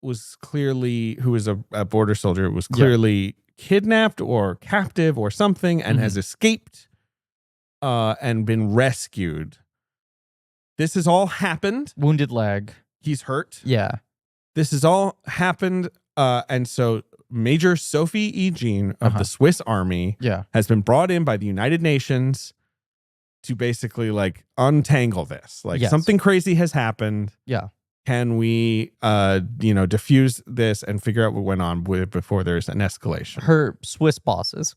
was clearly, who was a border soldier, was clearly kidnapped or captive or something, and has escaped and been rescued. This has all happened. Wounded leg. He's hurt. Yeah. This has all happened. And so Major Sophie E. Jean of the Swiss Army has been brought in by the United Nations to basically like untangle this. Like something crazy has happened. Yeah. Can we, diffuse this and figure out what went on with it before there's an escalation? Her Swiss bosses.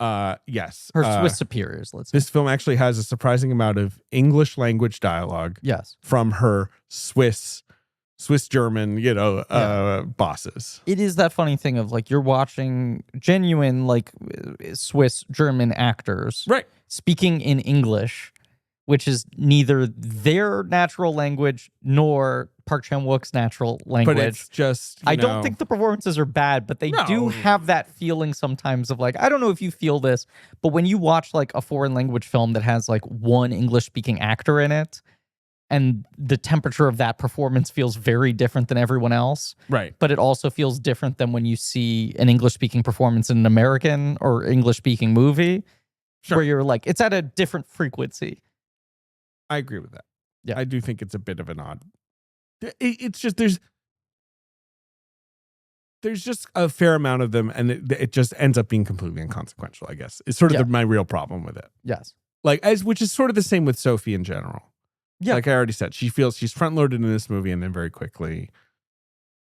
Yes. Her Swiss superiors, let's say. This film actually has a surprising amount of English language dialogue. Yes. From her Swiss German, bosses. It is that funny thing of like, you're watching genuine like Swiss German actors. Right. Speaking in English, which is neither their natural language nor Park Chan-wook's natural language. But it's just, I don't think the performances are bad, but they do have that feeling sometimes of like, I don't know if you feel this, but when you watch like a foreign language film that has like one English speaking actor in it, and the temperature of that performance feels very different than everyone else. Right. But it also feels different than when you see an English speaking performance in an American or English speaking movie, where you're like, it's at a different frequency. I agree with that. Yeah. I do think it's a bit of an odd. It's just there's just a fair amount of them, and it just ends up being completely inconsequential, I guess. It's sort of my real problem with it. Yes. Like, which is sort of the same with Sophie in general. Yeah. Like I already said, she feels she's front loaded in this movie, and then very quickly,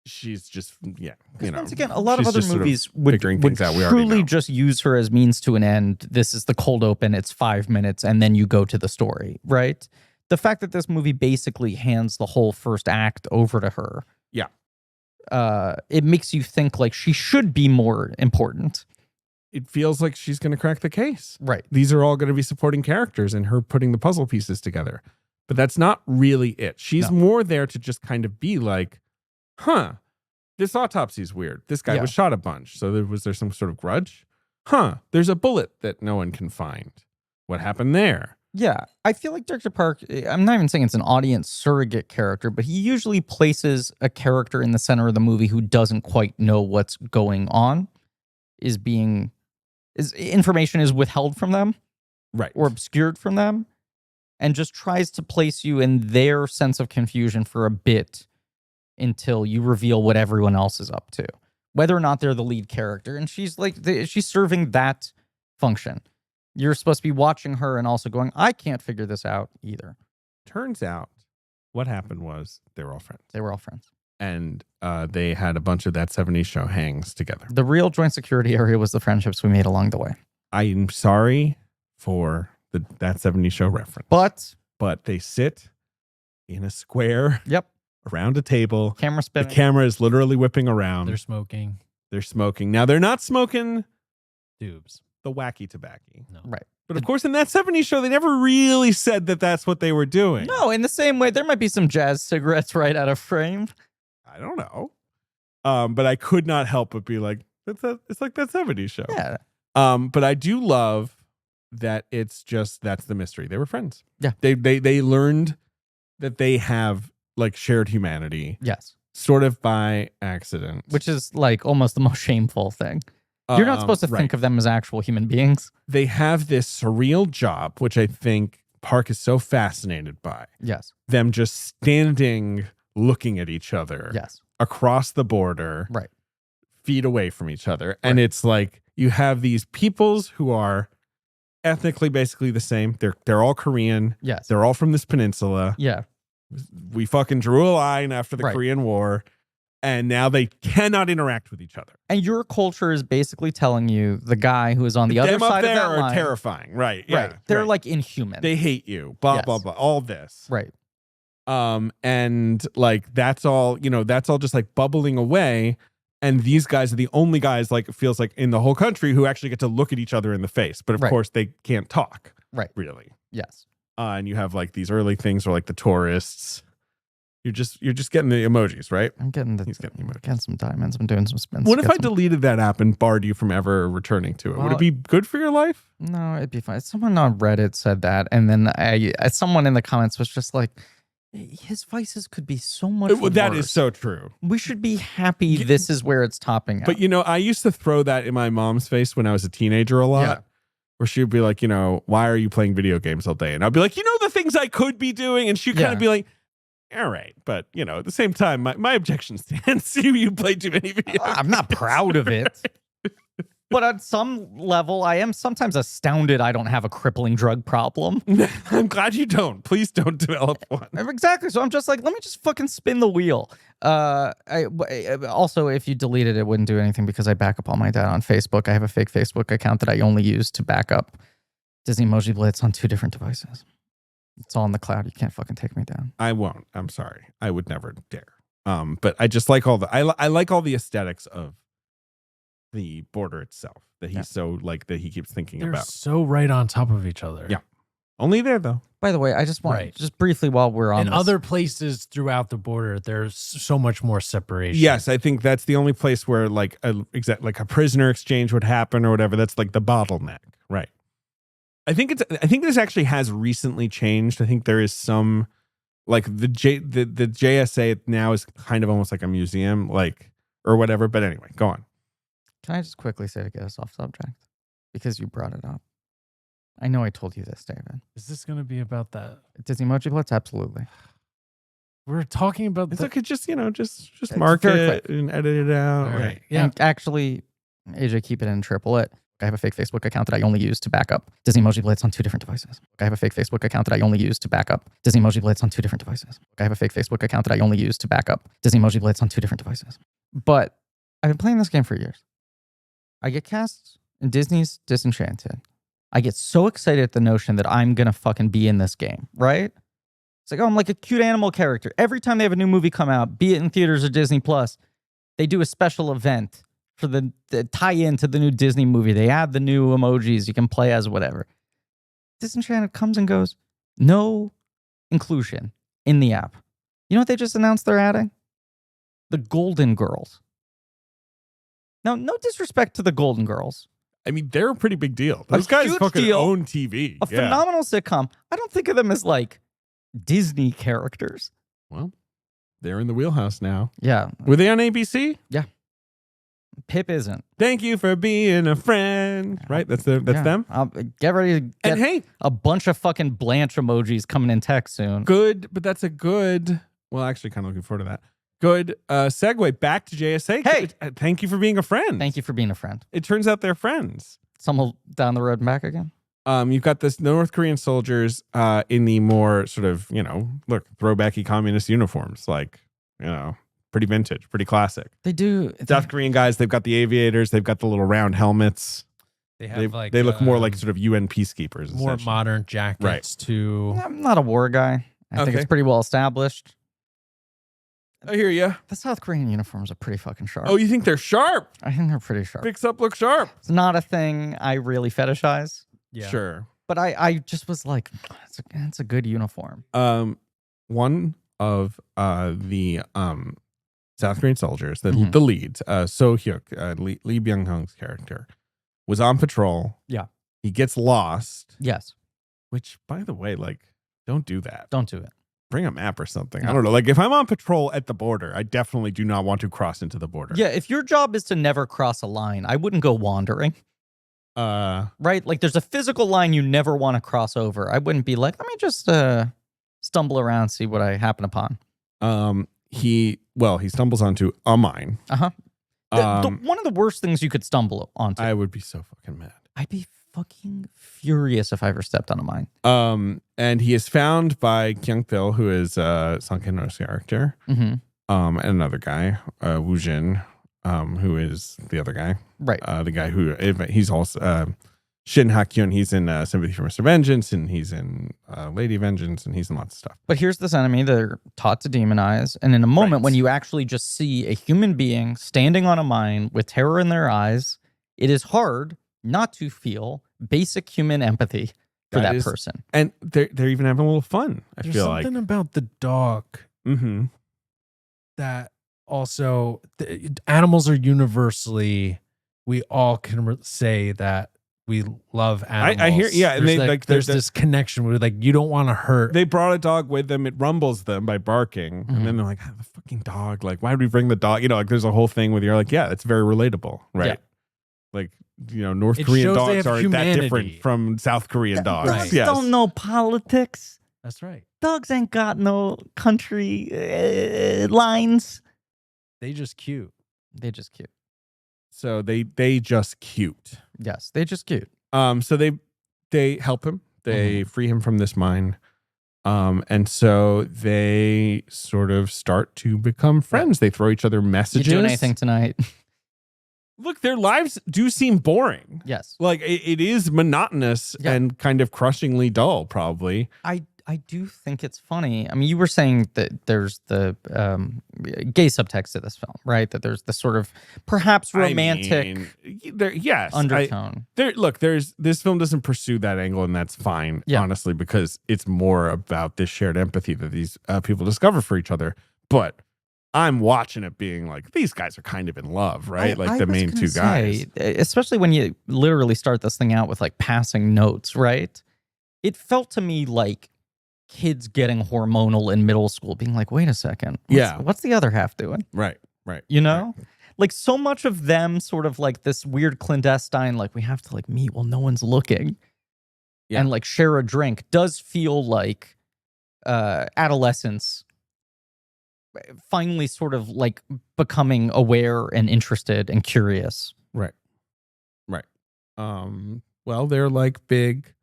she's just Once again, a lot of she's other just sort of movies would figuring things out. We already truly know. just use her as means to an end. This is the cold open. It's 5 minutes, and then you go to the story, right? The fact that this movie basically hands the whole first act over to her, it makes you think like she should be more important. It feels like she's going to crack the case. Right. These are all going to be supporting characters and her putting the puzzle pieces together. But that's not really it. She's more there to just kind of be like, huh, this autopsy's weird. This guy was shot a bunch. So was there some sort of grudge? Huh, there's a bullet that no one can find. What happened there? Yeah, I feel like Director Park, I'm not even saying it's an audience surrogate character, but he usually places a character in the center of the movie who doesn't quite know what's going on, information is withheld from them, right, or obscured from them, and just tries to place you in their sense of confusion for a bit until you reveal what everyone else is up to, whether or not they're the lead character. And she's like, she's serving that function. You're supposed to be watching her and also going, I can't figure this out either. Turns out what happened was they were all friends. They were all friends. And they had a bunch of That 70s Show hangs together. The real joint security area was the friendships we made along the way. I'm sorry for That 70s Show reference. But they sit in a square. Yep. Around a table. Camera spinning. The camera is literally whipping around. They're smoking. Now, they're not smoking tubes. The wacky tobacco. No. Right. But of course, in That 70s Show, they never really said that that's what they were doing. No, in the same way, there might be some jazz cigarettes right out of frame. I don't know. But I could not help but be like, it's like That 70s Show. Yeah. But I do love that it's just, that's the mystery. They were friends. Yeah. They learned that they have like shared humanity. Yes. Sort of by accident. Which is like almost the most shameful thing. You're not supposed to think of them as actual human beings. They have this surreal job, which I think Park is so fascinated by. Yes. Them just standing, looking at each other. Yes. Across the border. Right. Feet away from each other. And it's like you have these peoples who are ethnically basically the same. They're all Korean. Yes. They're all from this peninsula. Yeah. We fucking drew a line after the Korean War. And now they cannot interact with each other. And your culture is basically telling you the guy who is on the other side of that line are terrifying. Right. Yeah, right. They're like inhuman. They hate you. Blah, blah, blah. All this. Right. And like that's all just like bubbling away. And these guys are the only guys, like it feels like in the whole country, who actually get to look at each other in the face. But of course they can't talk. Right. Really. Yes. And you have like these early things where like the tourists. You're just getting the emojis, right? I'm getting the. He's getting some diamonds. I'm doing some spins. What if I deleted that app and barred you from ever returning to it? Would it be good for your life? No, it'd be fine. Someone on Reddit said that, and then someone in the comments was just like, "His vices could be so much worse." That is so true. We should be happy. This is where it's topping out. But I used to throw that in my mom's face when I was a teenager a lot. Yeah. Where she would be like, why are you playing video games all day? And I'd be like, the things I could be doing, and she'd kind of be like. All right, but at the same time, my objection stands. You play too many video games. I'm not proud of it, but at some level, I am sometimes astounded I don't have a crippling drug problem. I'm glad you don't. Please don't develop one. Exactly. So I'm just like, let me just fucking spin the wheel. Also, if you deleted it, it wouldn't do anything because I back up all my data on Facebook. I have a fake Facebook account that I only use to back up Disney Emoji Blitz on 2 different devices. It's all in the cloud. You can't fucking take me down. I won't. I'm sorry. I would never dare. But I just like I like all the aesthetics of the border itself that he's that he keeps thinking They're about. So right on top of each other. Yeah. Only there though. By the way, I just want just briefly while we're on in other places throughout the border, there's so much more separation. Yes, I think that's the only place where like a prisoner exchange would happen or whatever. That's like the bottleneck, right? I think this actually has recently changed. I think there is some like the JSA now is kind of almost like a museum, like or whatever. But anyway, go on. Can I just quickly say to get us off subject because you brought it up? I know I told you this, David. Is this going to be about that? Disney Emoji Blitz? Absolutely. We're talking about. It's okay. Just mark it and edit it out. All right. Yeah. And actually, AJ, keep it in, triple it. I have a fake Facebook account that I only use to back up Disney Emoji Blitz on 2 different devices. I have a fake Facebook account that I only use to back up Disney Emoji Blitz on 2 different devices. I have a fake Facebook account that I only use to back up Disney Emoji Blitz on 2 different devices. But I've been playing this game for years. I get cast in Disney's Disenchanted. I get so excited at the notion that I'm going to fucking be in this game, right? It's like, oh, I'm like a cute animal character. Every time they have a new movie come out, be it in theaters or Disney Plus, they do a special event for the tie-in to the new Disney movie. They add the new emojis you can play as whatever. Disenchanted comes and goes. No inclusion in the app. You know what they just announced they're adding? The Golden Girls. Now, no disrespect to the Golden Girls. I mean, they're a pretty big deal. Those guys huge fucking deal. own TV. A phenomenal sitcom. I don't think of them as like Disney characters. Well, they're in the wheelhouse now. Yeah. Were they on ABC? Yeah. Pip isn't. Thank you for being a friend. Right? That's them. Get ready to get And hey, a bunch of fucking Blanche emojis coming in text soon. good, but that's a good. Well, actually, kind of looking forward to that. Good segue back to JSA. Hey! Thank you for being a friend. Thank you for being a friend. It turns out they're friends. Someone down the road and back again. You've got this North Korean soldiers in the more sort of, look, throwbacky communist uniforms, like, pretty vintage, pretty classic. They do. South Korean guys, they've got the aviators, they've got the little round helmets. They have They look more like sort of UN peacekeepers. more essentially. modern jackets Right. too. I'm not a war guy. I think Okay. it's pretty well established. I hear you. The South Korean uniforms are pretty fucking sharp. Oh, you think they're sharp? I think they're pretty sharp. Fix up, look sharp. It's not a thing I really fetishize, Yeah. Sure. but I just was like, it's a good uniform. One of the South Korean soldiers, the Mhm. lead, So Hyuk, Lee Byung-hung's character, was on patrol. Yeah. He gets lost, Yes. which, by the way, like, don't do that. Don't do it. Bring a map or something. I No. don't know. Like, if I'm on patrol at the border, I definitely do not want to cross into the border. Yeah, if your job is to never cross a line, I wouldn't go wandering. Right? Like there's a physical line you never want to cross over. I wouldn't be like, let me just stumble around, see what I happen upon. He stumbles onto a mine. Uh-huh. One of the worst things you could stumble onto. I would be so fucking mad. I'd be fucking furious if I ever stepped on a mine. And he is found by Kyung Pil, who is Song Kang-ho's character, Mm-hmm. and another guy, Woo Jin, who is the other guy. Right. The guy who he's also Shin Ha-kyun. He's in Sympathy for Mr. Vengeance, and he's in Lady Vengeance, and he's in lots of stuff. But here's this enemy they're taught to demonize. And in a moment Right. when you actually just see a human being standing on a mine with terror in their eyes, it is hard not to feel basic human empathy for that is- person. And they're even having a little fun. I There's feel like. something about the dog Mm-hmm. that also animals are universally, we all can say that we love animals. I hear- yeah, and There's they, like, there's there's this connection where like you don't want to hurt. They brought a dog with them. It rumbles them by barking. Mhm. And then they're like, the fucking dog. Like, why would we bring the dog? Like, there's a whole thing with you're like, yeah, it's very relatable. Right. Yeah. Like, North It Korean shows they dogs have aren't that different humanity. from South Korean dogs. Right. Dogs Yes. don't know politics. That's right. Dogs ain't got no country lines. They just cute. They just cute. So they just cute. Yes, they just cute. So they help him. They free him from this mine. And so they sort of start to become friends. They throw each other messages. You doing anything tonight? Look, their lives do seem boring. Yes. Like it is monotonous Yeah. and kind of crushingly dull, probably. I do think it's funny. I mean, you were saying that there's the gay subtext to this film, right? That there's the sort of perhaps romantic yes, undertone. This film doesn't pursue that angle, and that's fine, Yeah. honestly, because it's more about this shared empathy that these people discover for each other. But I'm watching it being like, these guys are kind of in love, right? I Like the was main gonna two guys. say, especially when you literally start this thing out with like passing notes, right? It felt to me like kids getting hormonal in middle school, being like, wait a second. What's the other half doing? Right. You know? Like so much of them sort of like this weird clandestine, like we have to like meet while no one's looking and like share a drink does feel like adolescence finally sort of like becoming aware and interested and curious. Right. Well, they're like big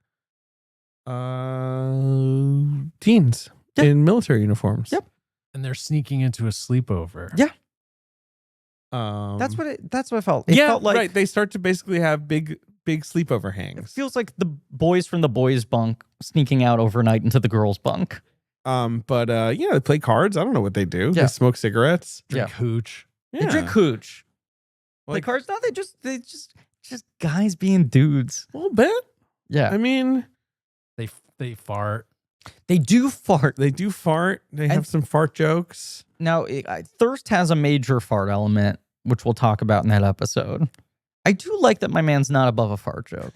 teens Yep. in military uniforms. Yep. And they're sneaking into a sleepover. Yeah. That's what it felt. It yeah, felt like right. They start to basically have big sleepover it hangs. feels like the boys from the boys' bunk sneaking out overnight into the girls' bunk. But they play cards. I don't know what they do. Yeah. They smoke cigarettes. Drink hooch. They drink hooch. Play Like- cards. No, they just guys being dudes. A little bit. Yeah. I mean, They fart. They do fart. they do fart. They have some fart jokes. Now, Thirst has a major fart element, which we'll talk about in that episode. I do like that my man's not above a fart joke.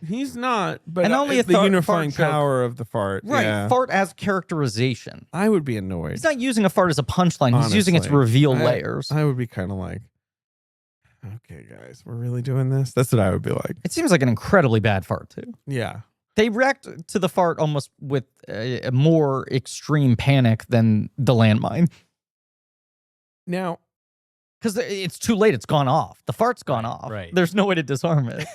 He's not, but And only a the fart unifying joke. power of the fart. Right. Yeah. Fart as characterization. I would be annoyed. He's not using a fart as a punchline. He's using its Honestly. reveal layers. I would be kind of like, okay, guys, we're really doing this? That's what I would be like. It seems like an incredibly bad fart, too. Yeah. They react to the fart almost with a more extreme panic than the landmine. Now, Because it's too late. It's gone off. The fart's gone off. right. There's no way to disarm it.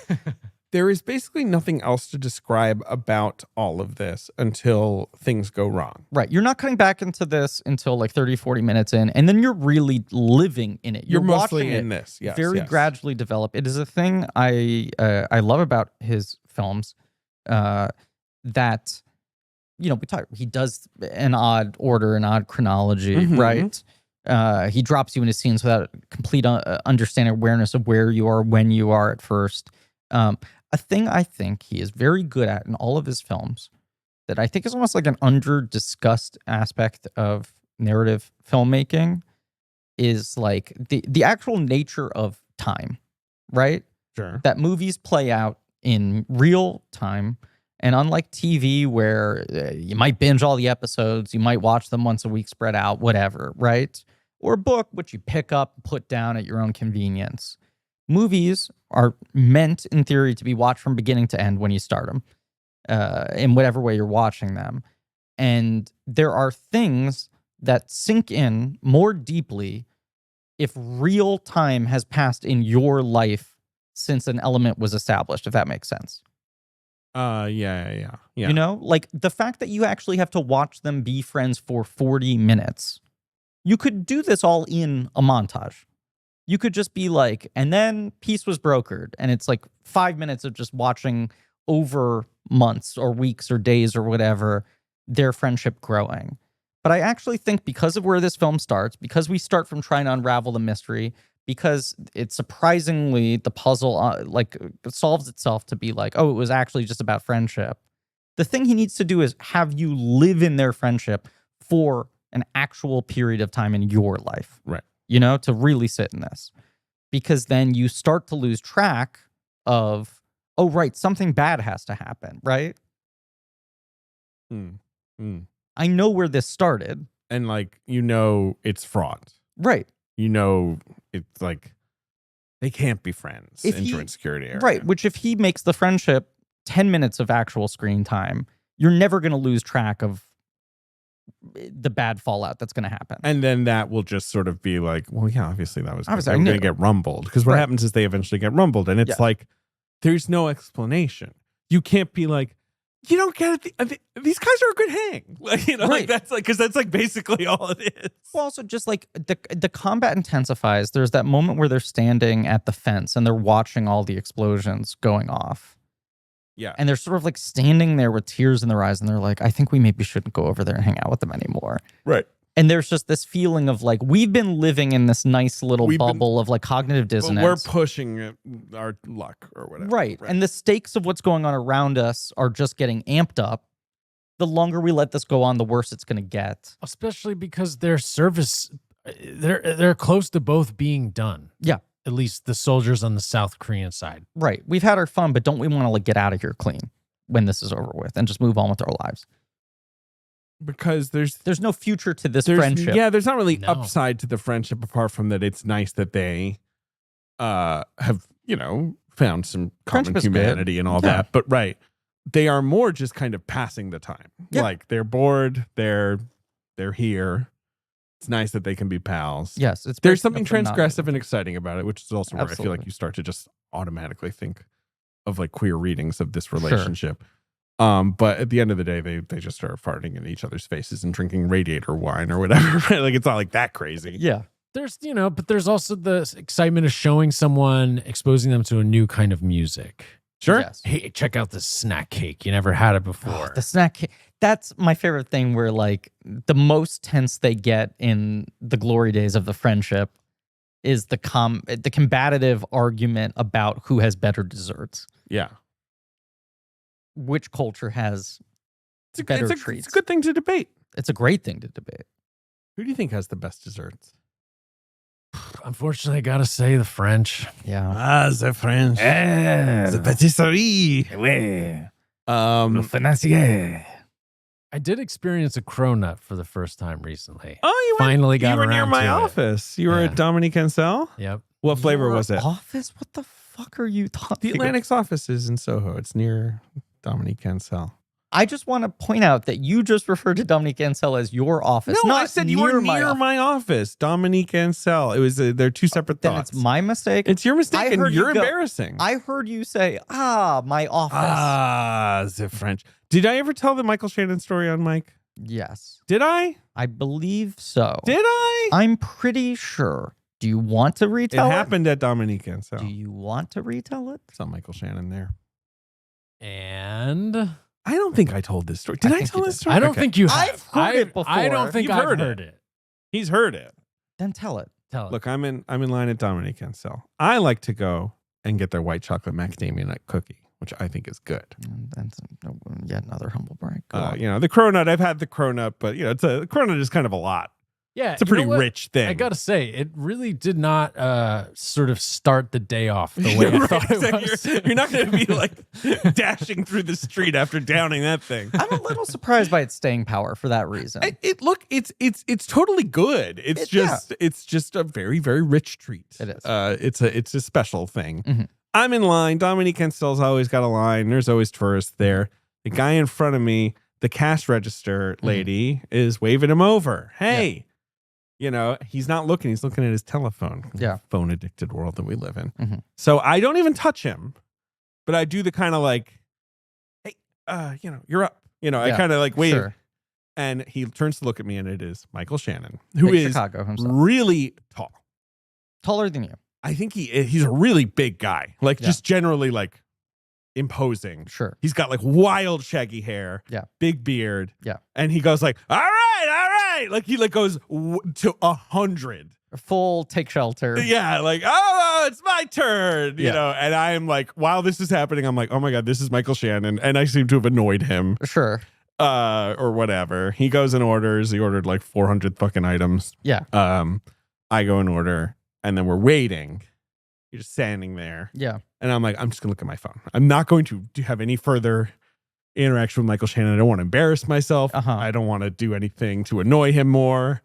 there is basically nothing else to describe about all of this until things go wrong. Right. You're not coming back into this until like 30, 40 minutes in, and then you're really living in it. You're mostly watching in it this. Yes. very yes. gradually develop. It is a thing I love about his films that, we talk, he does an odd order, an odd chronology, Mhm. right? He drops you into scenes without complete understanding, awareness of where you are, when you are at first. A thing I think he is very good at in all of his films that I think is almost like an under-discussed aspect of narrative filmmaking is like the actual nature of time, right? Sure. That movies play out in real time. And unlike TV, where you might binge all the episodes, you might watch them once a week spread out, whatever, right? Or a book, which you pick up, put down at your own convenience. Movies are meant, in theory, to be watched from beginning to end when you start them, in whatever way you're watching them. And there are things that sink in more deeply if real time has passed in your life since an element was established, if that makes sense. Yeah. You know, like the fact that you actually have to watch them be friends for 40 minutes. You could do this all in a montage. You could just be like, and then peace was brokered. And it's like 5 minutes of just watching over months or weeks or days or whatever, their friendship growing. But I actually think because of where this film starts, because we start from trying to unravel the mystery, because it's surprisingly the puzzle solves itself to be like, oh, it was actually just about friendship. The thing he needs to do is have you live in their friendship for an actual period of time in your life. Right. To really sit in this. Because then you start to lose track of, oh, right, something bad has to happen, right? I know where this started. And it's fraught. Right. It's like they can't be friends If in he- joint security area. Right, which if he makes the friendship 10 minutes of actual screen time, you're never going to lose track of the bad fallout that's going to happen. And then that will just sort of be like, well, yeah, obviously that was Obviously, I going knew. to get rumbled. Because what Right. happens is they eventually get rumbled. And it's Yeah. like, there's no explanation. You can't be like, you don't get it. These guys are a good hang. Right. Because that's basically all it is. Well, also just like the combat intensifies. There's that moment where they're standing at the fence and they're watching all the explosions going off. Yeah. And they're sort of like standing there with tears in their eyes and they're like, I think we maybe shouldn't go over there and hang out with them anymore. Right. And there's just this feeling of like, we've been living in this nice little bubble of like cognitive But dissonance. we're pushing our luck or whatever. Right. And the stakes of what's going on around us are just getting amped up. The longer we let this go on, the worse it's going to get. Especially because their service, they're close to both being done. Yeah. At least the soldiers on the South Korean side. Right. We've had our fun, but don't we want to like get out of here clean when this is over with and just move on with our lives? Because There's no future to this there's friendship. Yeah, there's not really No. upside to the friendship apart from that it's nice that they have, found some common Friendship is good. humanity and all Yeah. that. But right. They are more just kind of passing the time. Yeah. Like they're bored, they're here. It's nice that they can be pals. Yes. It's There's breaking something up the transgressive and exciting about it, which is also where I feel like Absolutely. you start to just automatically think like queer readings of this relationship. But at the end of the day, they just start farting in each other's faces and drinking radiator wine or whatever. Right? Like, it's not like that crazy. Yeah. There's, but there's also the excitement of showing someone, exposing them to a new kind of music. Sure. Yes. Hey, check out this snack cake. You never had it before. The snack cake. That's my favorite thing, where like the most tense they get in the glory days of the friendship is the combative argument about who has better desserts. Yeah. Which culture has It's better a treats. It's a good thing to debate. It's a great thing to debate. Who do you think has the best desserts? Unfortunately, I gotta say the French. Yeah. The French. The patisserie. I did experience a cronut for the first time recently. Oh, you finally got you were near around my to it. office. You were Yeah. at Dominique Ansel? Yep. What flavor Your was it? Office? What the fuck are you talking The Atlantic's office is in Soho. It's near Dominique Ansel. I just want to point out that you just referred to Dominique Ansel as your office. No, not I said you were near office. my office. Dominique Ansel. It was they're two separate Then thoughts. it's my mistake. It's your mistake, I and heard you you're go- embarrassing. I heard you say, my office. The French. Did I ever tell the Michael Shannon story on Mike? Yes. Did I? I believe so. Did I? I'm pretty sure. Do you want to It retell it? happened at Dominique Ansel. Do you want to retell it? Saw Michael Shannon there. And I don't think I told this story. Did I I, think tell you this did. story? I don't Okay. think you have. I've heard it before. I don't think You've I've heard heard it. it. He's heard it. Then tell it. Tell it. Look, I'm in line at Dominique Ansel. I like to go and get their white chocolate macadamia nut cookie, which I think is good. That's yet another humble brag. Go on. The cronut. I've had the cronut, but the cronut is kind of a lot. Yeah, It's a pretty rich thing. I gotta say, it really did not sort of start the day off the way I Right, thought it exactly. was. You're not going to be like dashing through the street after downing that thing. I'm a little surprised by its staying power for that reason. It's totally good. It's just a very, very rich treat. It is. It's a special thing. Mhm. I'm in line. Dominique Anstel's always got a line. There's always tourists there. The guy in front of me, the cash register lady, is waving him over. Hey. He's not looking. He's looking at his telephone. Yeah. Phone addicted world that we live in. Mhm. So I don't even touch him, but I do the kind of like, hey, you're up. I kind of like wave. Sure. And he turns to look at me, and it is Michael Shannon, who Big is Chicago himself. really tall. Taller than you. I think he's a really big guy, like Yeah. just generally like imposing. Sure. He's got like wild shaggy hair, Yeah. big beard, Yeah. and he goes like, all right, like he like goes to 100. Full take shelter. Yeah, like, oh, it's my turn, Yeah. and I am like, while this is happening, I'm like, oh my God, this is Michael Shannon, and I seem to have annoyed him, Sure. or whatever. He goes and orders. He ordered like 400 fucking items. Yeah. I go and order, and then we're waiting. You're just standing there, Yeah. and I'm like, I'm just gonna look at my phone. I'm not going to have any further interaction with Michael Shannon. I don't want to embarrass myself. I don't want to do anything to annoy him more.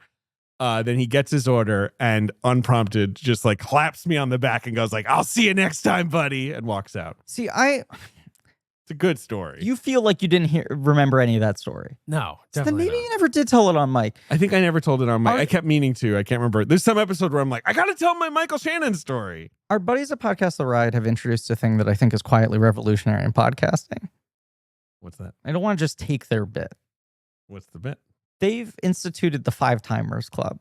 Then he gets his order and unprompted just like claps me on the back and goes like, I'll see you next time, buddy, and walks out. See, It's a good story. you feel like you didn't remember any of that story. No, So then definitely maybe not. you never did tell it on mic. I think I never told it on my. Are- I kept meaning to. I can't remember. There's some episode where I'm like, I gotta tell my Michael Shannon story. Our buddies at Podcast The Ride have introduced a thing that I think is quietly revolutionary in podcasting. What's that? I don't want to just take their bit. What's the bit? They've instituted the 5-timers club.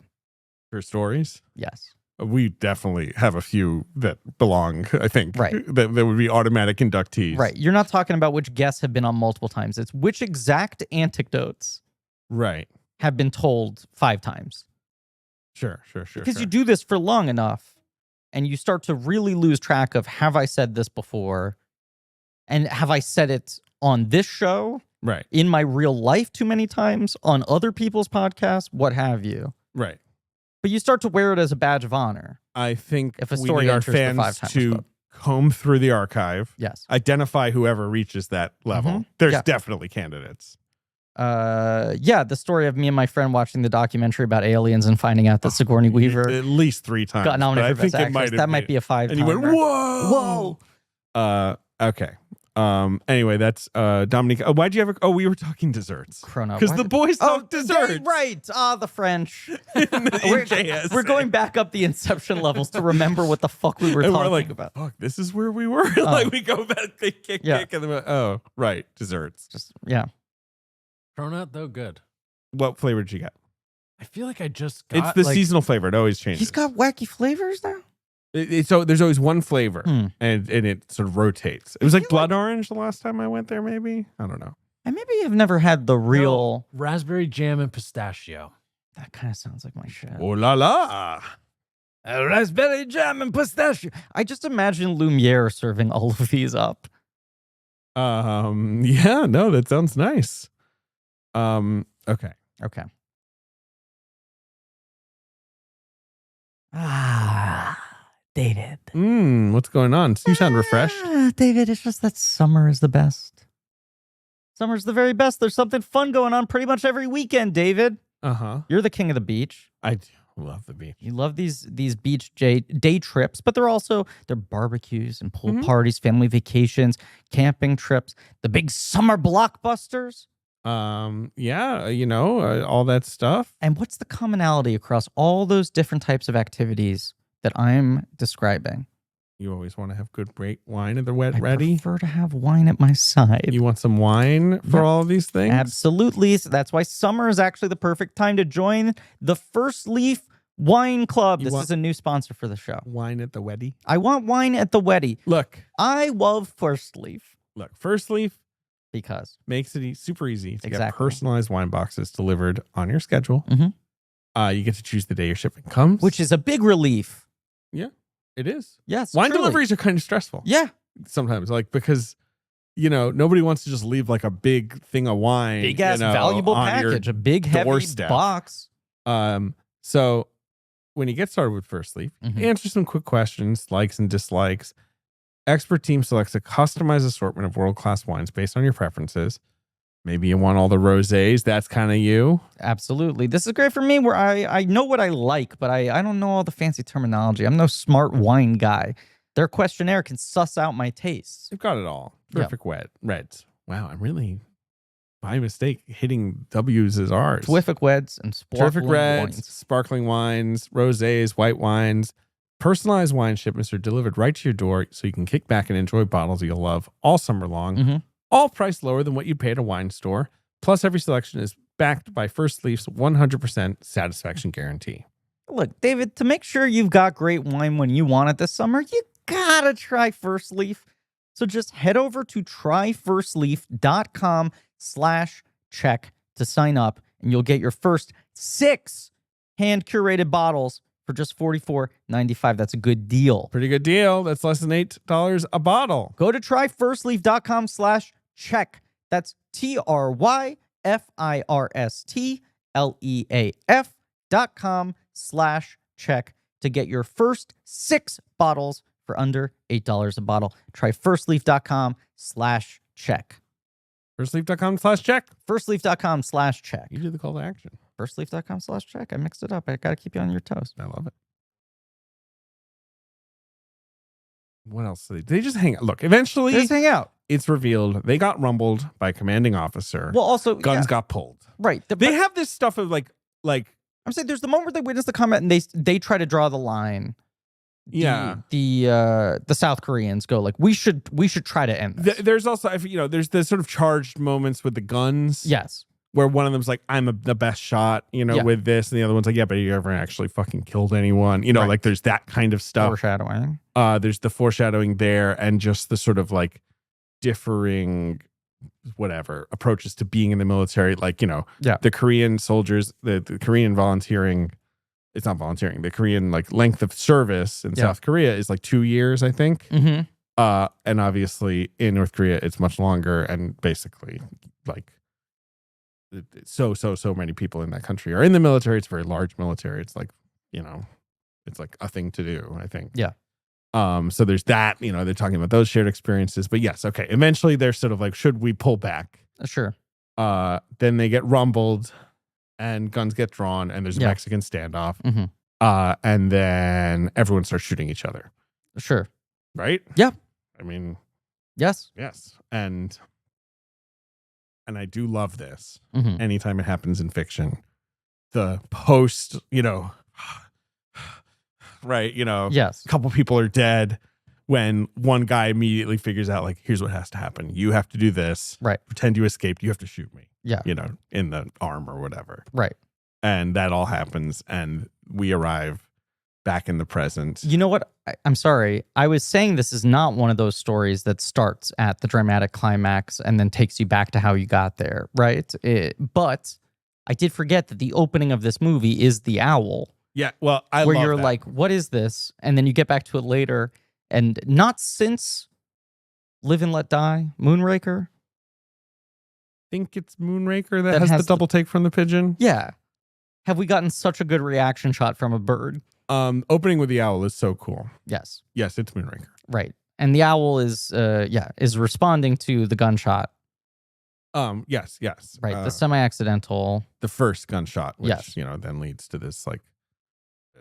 For stories? Yes. We definitely have a few that belong, I think. Right. That would be automatic inductees. Right. You're not talking about which guests have been on multiple times. It's which exact anecdotes Right. have been told 5 times. Sure. Because you do this for long enough and you start to really lose track of, have I said this before? And have I said it on this show? Right. In my real life too many times? On other people's podcasts? What have you? Right. But you start to wear it as a badge of honor. I think If a we story need our enters the fans 5-timers to club. comb through the archive, Yes. identify whoever reaches that level. Mhm. There's Yeah. definitely candidates. The story of me and my friend watching the documentary about aliens and finding out that Sigourney Weaver At least 3 times. got nominated but for Best Actress. That might be a 5-timer. And you went, whoa. Okay. Anyway, that's Dominique. Oh, why'd you ever? Oh, we were talking desserts. Chrono. Because the boys talk desserts. Right. The French. in we're JS. going back up the Inception levels to remember what the fuck we were And talking we're like, about. fuck, this is where we were. Like we go back, kick, and then oh, right, desserts. Just yeah. Cronut though, good. What flavor did you get? I feel like I just got It's the seasonal flavor. It always changes. He's got wacky flavors now. So there's always one flavor, Hmm. and it sort of rotates. It was like blood orange the last time I went there. Maybe I don't know. And maybe I've never had the real raspberry jam and pistachio. That kind of sounds like my shit. Oh la la! Raspberry jam and pistachio. I just imagine Lumiere serving all of these up. Yeah, no, that sounds nice. Okay. David. What's going on? You sound refreshed. David, it's just that summer is the best. Summer's the very best. There's something fun going on pretty much every weekend, David. You're the king of the beach. I do love the beach. You love these beach day trips, but they're barbecues and pool parties, family vacations, camping trips, the big summer blockbusters. Yeah, all that stuff. And what's the commonality across all those different types of activities that I'm describing? You always want to have good great wine at the ready. I prefer to have wine at my side. You want some wine for all of these things? Absolutely. So that's why summer is actually the perfect time to join the First Leaf Wine Club. This is a new sponsor for the show. Wine at the Weddy. I want wine at the Weddy. Look, I love First Leaf. First Leaf because makes it super easy to get personalized wine boxes delivered on your schedule. You get to choose the day your shipment comes, which is a big relief. Yeah, it is. Yes, wine deliveries are kind of stressful. Yeah, sometimes, because nobody wants to just leave like a big thing of wine, big ass valuable package, a big heavy box. So when you get started with First Leaf, answer some quick questions, likes and dislikes. Expert team selects a customized assortment of world-class wines based on your preferences. Maybe you want all the rosés. That's kind of you. Absolutely. This is great for me where I know what I like, but I don't know all the fancy terminology. I'm no smart wine guy. Their questionnaire can suss out my tastes. They've got it all. Terrific reds. Wow, I'm really, by mistake, hitting W's as R's. Terrific reds and terrific reds, wines. Sparkling wines, rosés, white wines. Personalized wine shipments are delivered right to your door so you can kick back and enjoy bottles you'll love all summer long. All priced lower than what you'd pay at a wine store. Plus, every selection is backed by First Leaf's 100% satisfaction guarantee. Look, David, to make sure you've got great wine when you want it this summer, you gotta try First Leaf. So just head over to tryfirstleaf.com/check to sign up, and you'll get your first 6 hand-curated bottles for just $44.95. That's a good deal. Pretty good deal. That's less than $8 a bottle. Go to tryfirstleaf.com/check. That's tryfirstleaf.com/check to get your first 6 bottles for under $8 a bottle. Tryfirstleaf.com/check. Firstleaf.com/check. Firstleaf.com/check. You do the call to action. Firstleaf.com/check. I mixed it up. I got to keep you on your toes. I love it. What else? They just hang out. Look, eventually, they just hang out. It's revealed they got rumbled by a commanding officer. Well, also guns got pulled. Right. They have this stuff of like. I'm saying there's the moment where they witness the combat and they try to draw the line. The South Koreans go like, we should try to end this. There's also there's the sort of charged moments with the guns. Yes. Where one of them's like, I'm the best shot, with this. And the other one's like, yeah, but you ever actually fucking killed anyone? Right. Like there's that kind of stuff. Foreshadowing. There's the foreshadowing there and just the sort of like differing approaches to being in the military. Like, the Korean soldiers, the Korean volunteering, it's not volunteering. The Korean like length of service in South Korea is like 2 years, I think. And obviously in North Korea, it's much longer. And basically like, so many people in that country are in the military. It's a very large military. It's like, it's like a thing to do, I think. Yeah. So there's that, they're talking about those shared experiences, but yes. Okay. Eventually they're sort of like, should we pull back? Sure. Then they get rumbled and guns get drawn and there's a Mexican standoff. And then everyone starts shooting each other. Sure. Right? Yeah. I mean, Yes. Yes. And I do love this. Mhm. Anytime it happens in fiction, the post, right, Yes. a couple people are dead when one guy immediately figures out, like, here's what has to happen. You have to do this. Right. Pretend you escaped. You have to shoot me. Yeah. In the arm or whatever. Right. And that all happens, and we arrive back in the present. You know what? I'm sorry. I was saying this is not one of those stories that starts at the dramatic climax and then takes you back to how you got there, right? But I did forget that the opening of this movie is the owl. Yeah, well, where love you're that. like, what is this? And then you get back to it later, and not since Live and Let Die, Moonraker. I think it's Moonraker that That has has the double take from the pigeon. Yeah. Have we gotten such a good reaction shot from a bird? Opening with the owl is so cool. Yes. Yes, it's Moonraker. Right. And the owl is responding to the gunshot. Yes. Right. The semi-accidental. The first gunshot, which Yes. then leads to this like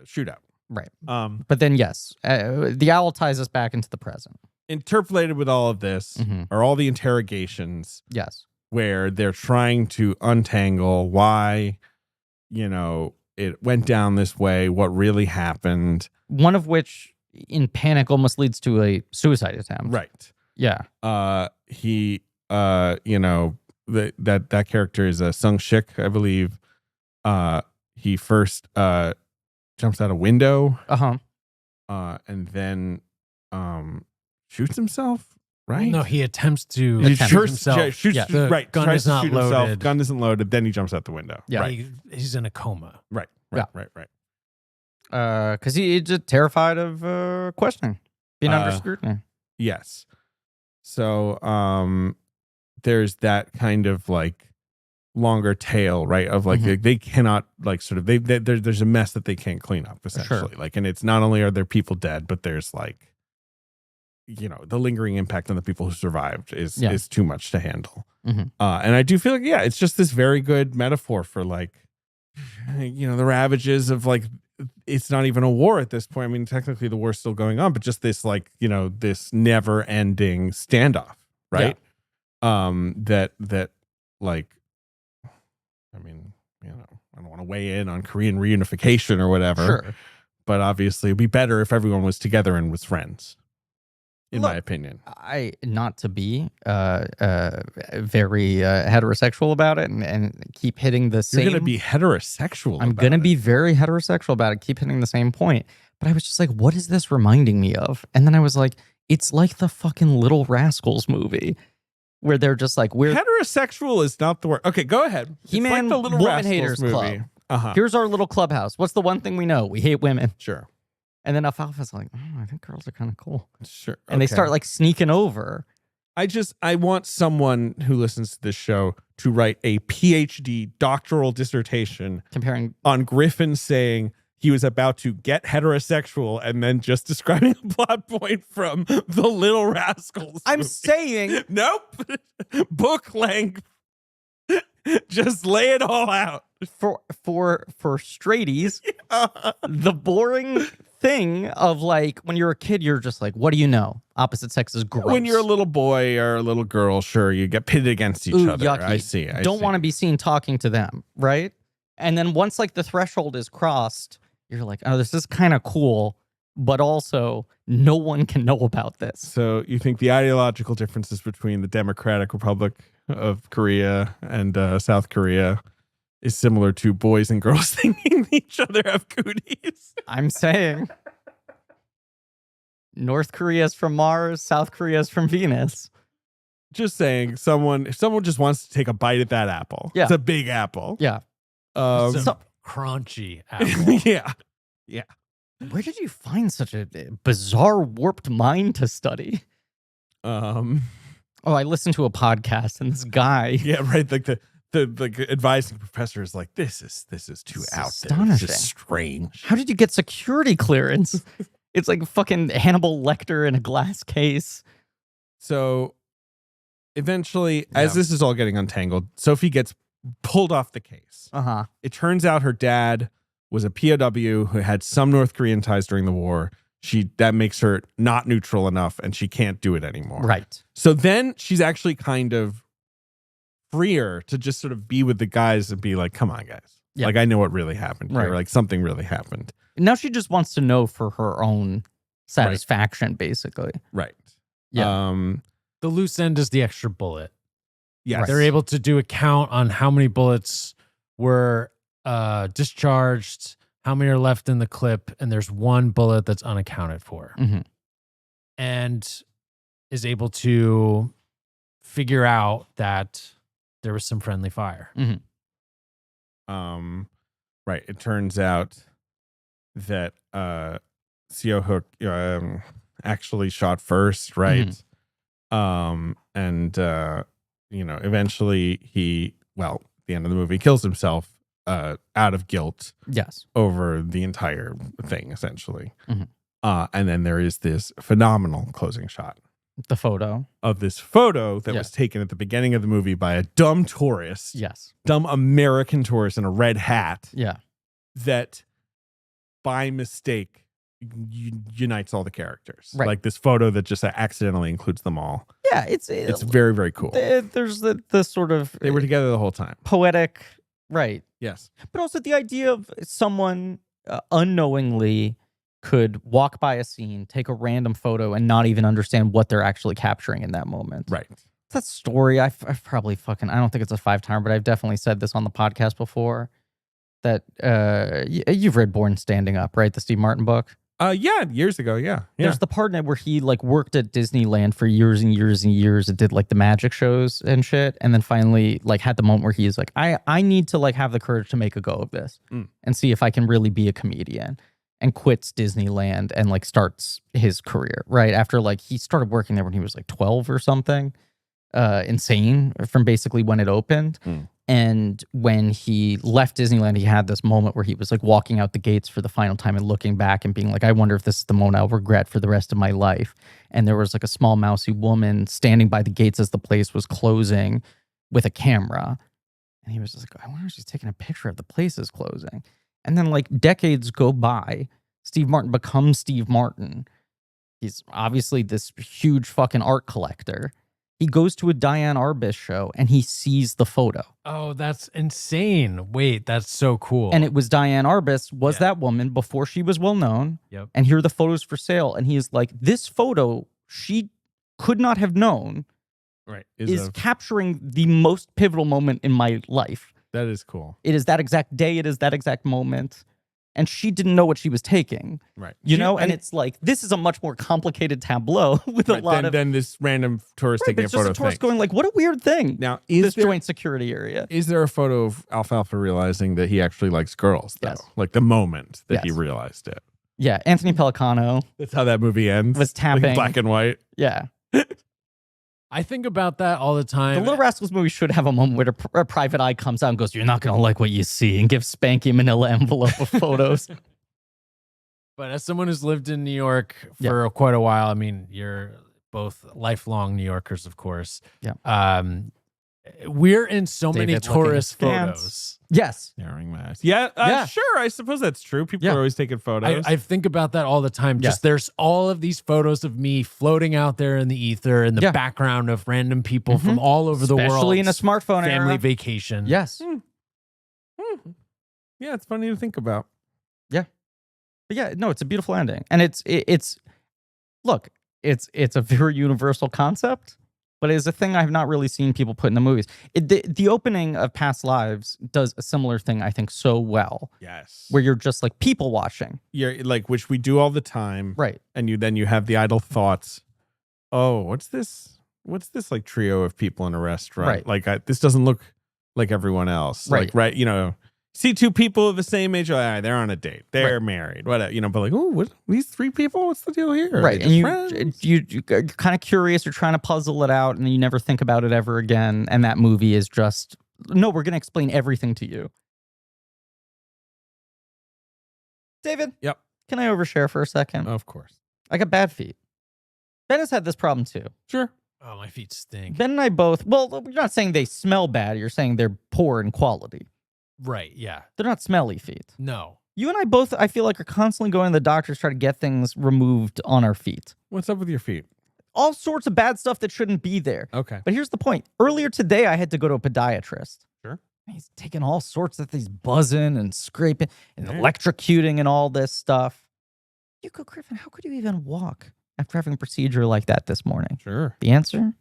shootout. Right. But then yes, the owl ties us back into the present. interpolated with all of this are all the interrogations. Yes. Where they're trying to untangle why, it went down this way, what really happened. One of which, in panic, almost leads to a suicide attempt. Right. Yeah. He, that character is Sung Shik, I believe. He first jumps out a window. And then shoots himself. Right? No, he attempts to He shoot shoots himself. the The gun tries is to not shoot himself. loaded. Gun isn't loaded. Then he jumps out the window. Yeah. Right. He's in a coma. Right. Yeah. Right. Because he's just terrified of questioning, being under scrutiny. Yes. So there's that kind of like longer tail, right? Of like they cannot like sort of there's a mess that they can't clean up essentially. Sure. Like, and it's not only are there people dead, but there's like, the lingering impact on the people who survived is too much to handle. And I do feel like, it's just this very good metaphor for like, the ravages of like, it's not even a war at this point. I mean, technically the war's still going on, but just this like, this never ending standoff, right? That like, I mean, I don't want to weigh in on Korean reunification or whatever, Sure. but obviously it'd be better if everyone was together and was friends. In my opinion, not to be very heterosexual about it and keep hitting the same. You're going to be heterosexual. I'm going to be very heterosexual about it, keep hitting the same point. But I was just like, what is this reminding me of? And then I was like, it's like the fucking Little Rascals movie where they're just like, we're heterosexual is not the word. Okay, go ahead. He-Man, it's like the Little Woman Rascals Haters movie. Club. Here's our little clubhouse. What's the one thing we know? We hate women. Sure. And then Alfalfa's like, I think girls are kind of cool. Sure. And they start like sneaking over. I want someone who listens to this show to write a PhD doctoral dissertation comparing on Griffin saying he was about to get heterosexual and then just describing a plot point from the Little Rascals. I'm movie. saying nope. Book length. Just lay it all out. For straighties, the boring thing of like when you're a kid, you're just like, what do you know? Opposite sex is gross. When you're a little boy or a little girl, sure, you get pitted against each other. Yucky. I see. Don't want to be seen talking to them, right? And then once like the threshold is crossed, you're like, oh, this is kind of cool, but also no one can know about this. So you think the ideological differences between the Democratic Republic of Korea and South Korea is similar to boys and girls thinking each other have cooties? I'm saying North Korea's from Mars, South Korea's from Venus. Just saying, if someone just wants to take a bite at that apple. Yeah. It's a big apple. Yeah. It's a crunchy apple. Yeah. Where did you find such a bizarre, warped mind to study? Oh, I listened to a podcast and this guy. Yeah, right. Like the advising professor is like, this is too out astonishing. there. This is strange. How did you get security clearance? It's like fucking Hannibal Lecter in a glass case. So eventually, as this is all getting untangled, Sophie gets pulled off the case. It turns out her dad was a POW who had some North Korean ties during the war. that makes her not neutral enough, and she can't do it anymore. Right. So then she's actually kind of freer to just sort of be with the guys and be like, come on, guys. Yeah. Like, I know what really happened here. Right. Like, something really happened. Now she just wants to know for her own satisfaction, basically. Right. Yeah. The loose end is the extra bullet. Yes. They're able to do a count on how many bullets were discharged, how many are left in the clip, and there's one bullet that's unaccounted for. Mm-hmm. And is able to figure out that there was some friendly fire. Mm-hmm. Right. It turns out that Chan-Wook actually shot first, right? And eventually he, at the end of the movie, kills himself out of guilt. Yes. Over the entire thing, essentially. Mm-hmm. And then there is this phenomenal closing shot. The photo. Of this photo that was taken at the beginning of the movie by a dumb tourist. Yes. Dumb American tourist in a red hat. Yeah. That by mistake unites all the characters. Right. Like this photo that just accidentally includes them all. Yeah, it's very, very cool. There's the sort of they were together the whole time. Poetic, right? Yes. But also the idea of someone unknowingly could walk by a scene, take a random photo, and not even understand what they're actually capturing in that moment. Right. That story, I've probably I don't think it's a 5-timer, but I've definitely said this on the podcast before. That you've read Born Standing Up, right? The Steve Martin book. Yeah, years ago. Yeah. There's the part in it where he like worked at Disneyland for years and years and years and did like the magic shows and shit, and then finally like had the moment where he's like, I need to like have the courage to make a go of this and see if I can really be a comedian, and quits Disneyland and like starts his career right after like he started working there when he was like 12 or something, insane from basically when it opened. And when he left Disneyland, he had this moment where he was like walking out the gates for the final time and looking back and being like, I wonder if this is the moment I'll regret for the rest of my life. And there was like a small mousy woman standing by the gates as the place was closing with a camera. And he was just like, I wonder if she's taking a picture of the place is closing. And then like decades go by, Steve Martin becomes Steve Martin. He's obviously this huge fucking art collector. He goes to a Diane Arbus show and he sees the photo. Oh, that's insane. Wait, that's so cool. And it was Diane Arbus was that woman before she was well known. Yep. And here are the photos for sale. And he is like, this photo she could not have known is capturing the most pivotal moment in my life. That is cool. It is that exact day. It is that exact moment. And she didn't know what she was taking. Right. You know, and it's like, this is a much more complicated tableau with a lot of... than this random tourist taking a photo of just a tourist going like, what a weird thing. Now, this joint security area. Is there a photo of Alfalfa realizing that he actually likes girls, though? Yes. Like the moment that he realized it. Yeah, Anthony Pellicano. That's how that movie ends. Was tapping. Like black and white. Yeah. I think about that all the time. The Little Rascals movie should have a moment where a private eye comes out and goes, you're not going to like what you see, and gives Spanky a manila envelope of photos. But as someone who's lived in New York for quite a while, I mean, you're both lifelong New Yorkers, of course. Yeah. We're in so David many tourist askance. photos. Yes. Staring mask. Yeah, sure. I suppose that's true. People are always taking photos. I think about that all the time. Just there's all of these photos of me floating out there in the ether in the background of random people from all over the world. Especially in a smartphone family era. vacation. Yes. Yeah, it's funny to think about. Yeah. But yeah, no, it's a beautiful ending. And it's look, it's a very universal concept, but it's a thing I have not really seen people put in the movies. The opening of Past Lives does a similar thing, I think, so well. Yes. Where you're just like people watching. You're like, which we do all the time. Right. And you have the idle thoughts. Oh, what's this like trio of people in a restaurant? Right. Like this doesn't look like everyone else. Right. Like, see two people of the same age. Oh, they're on a date. They're married. Whatever. But like, what? These three people? What's the deal here? Right. And you're kind of curious. You're trying to puzzle it out, and then you never think about it ever again. And that movie is just, no, we're going to explain everything to you. David. Yep. Can I overshare for a second? Of course. I got bad feet. Ben has had this problem too. Sure. Oh, my feet stink. Ben and I both, well, you're not saying they smell bad. You're saying they're poor in quality. Right, yeah. They're not smelly feet. No. You and I both, I feel like, are constantly going to the doctors trying to get things removed on our feet. What's up with your feet? All sorts of bad stuff that shouldn't be there. Okay. But here's the point. Earlier today, I had to go to a podiatrist. Sure. He's taking all sorts of things, buzzing and scraping and Right. electrocuting and all this stuff. You go, Griffin, how could you even walk after having a procedure like that this morning? Sure. The answer?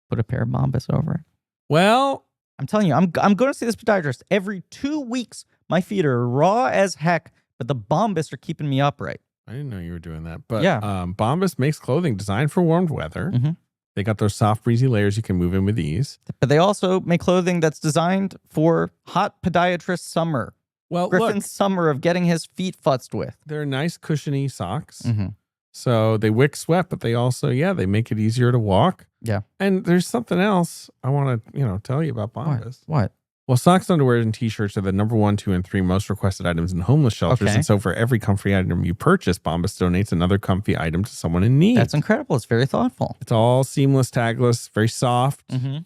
Put a pair of Bombas over it. Well, I'm telling you, I'm going to see this podiatrist every 2 weeks. My feet are raw as heck, but the Bombas are keeping me upright. I didn't know you were doing that. But Yeah. Bombas makes clothing designed for warm weather. Mhm. They got those soft, breezy layers you can move in with ease. But they also make clothing that's designed for hot podiatrist summer. Well, Griffin's look, summer of getting his feet futzed with. they're nice, cushiony socks. Mm-hmm. So they wick sweat, but they also, they make it easier to walk. Yeah. And there's something else I want to, tell you about Bombas. What? Well, socks, underwear, and t-shirts are the number 1, 2, and 3 most requested items in homeless shelters. Okay. And so for every comfy item you purchase, Bombas donates another comfy item to someone in need. That's incredible. It's very thoughtful. It's all seamless, tagless, very soft, Mm-hmm.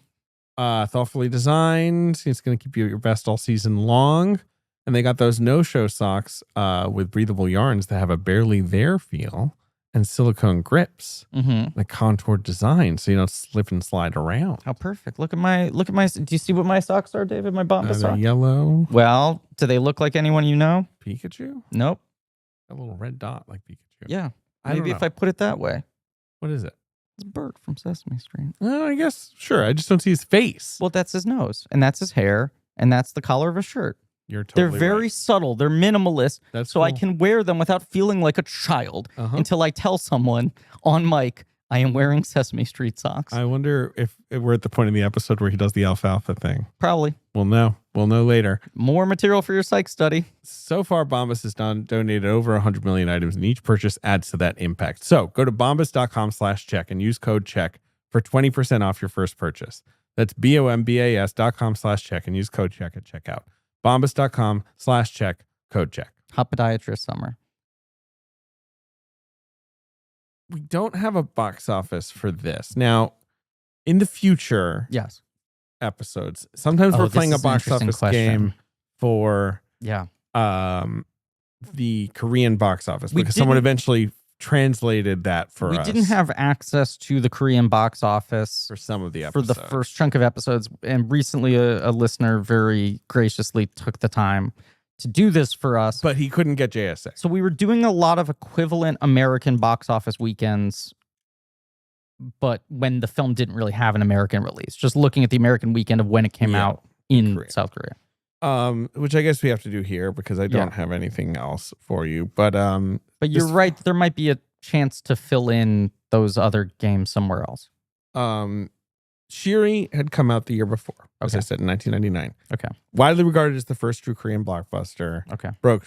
thoughtfully designed. It's going to keep you at your best all season long. And they got those no-show socks with breathable yarns that have a barely there feel and silicone grips, Mm-hmm. like contoured design, so you don't slip and slide around. How perfect. Look at my, do you see what my socks are, David? My Bombas The socks? yellow Well, do they look like anyone you know? Pikachu? Nope. A little red dot like Pikachu. Yeah. I don't Maybe if know. I put it that way. What is it? It's a bird from Sesame Street. I guess, sure. I just don't see his face. Well, that's his nose, and that's his hair, and that's the collar of his shirt. You're totally They're very right. subtle. They're minimalist. That's so I cool. can wear them without feeling like a child until I tell someone on mic I am wearing Sesame Street socks. I wonder if we're at the point in the episode where he does the alfalfa thing. Probably. We'll know. We'll know later. More material for your psych study. So far, Bombas has donated over 100 million items, and each purchase adds to that impact. So go to bombas.com/check and use code check for 20% off your first purchase. That's bombas.com/check and use code check at checkout. Bombas.com/check, code check. Hot podiatrist summer. We don't have a box office for this. Now, in the future Yes. episodes, sometimes we're this playing a is an box interesting office question. game for Yeah. the Korean box office We because someone didn't- eventually translated that for We us. didn't have access to the Korean box office for some of the for episodes. the first chunk of episodes. And recently a listener very graciously took the time to do this for us. But he couldn't get JSA. So we were doing a lot of equivalent American box office weekends, but when the film didn't really have an American release, just looking at the American weekend of when it came Yeah, out in Korea. South Korea. Which I guess we have to do here because I don't Yeah. have anything else for you. But But you're This- right, there might be a chance to fill in those other games somewhere else. Shiri had come out the year before, as I Okay. said, in 1999. Okay. Widely regarded as the first true Korean blockbuster. Okay. Broke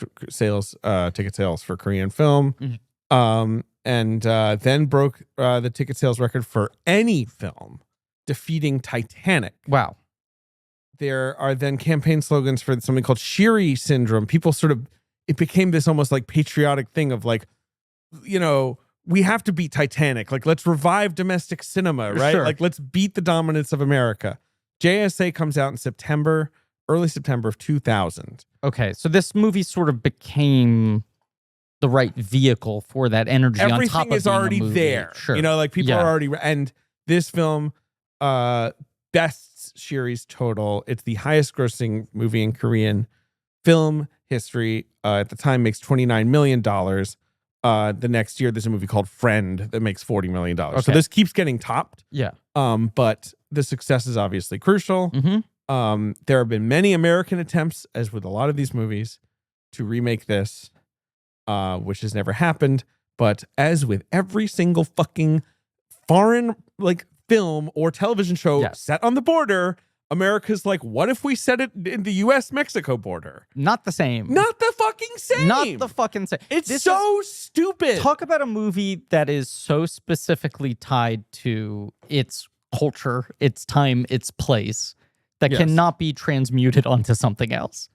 ticket sales for Korean film. Mhm. And then broke the ticket sales record for any film, defeating Titanic. Wow. There are then campaign slogans for something called Shiri syndrome. People it became this almost like patriotic thing of like, we have to beat Titanic. Like, let's revive domestic cinema, right? Sure. Like, let's beat the dominance of America. JSA comes out in early September of 2000. Okay, so this movie sort of became the right vehicle for that energy on top Everything of is being a already movie. there. Sure. Like people Yeah. are already, and this film bests Shiri's total. It's the highest grossing movie in Korean film history. At the time makes $29 million. The next year, there's a movie called Friend that makes $40 million. So Okay. this keeps getting topped. Yeah. But the success is obviously crucial. Mm-hmm. There have been many American attempts, as with a lot of these movies, to remake this, which has never happened. But as with every single fucking foreign film or television show Yes. set on the border, America's like, what if we set it in the U.S.-Mexico border? Not the same. Not the fucking same. Not the fucking same. It's This so stupid. Talk about a movie that is so specifically tied to its culture, its time, its place, that Yes. cannot be transmuted onto something else.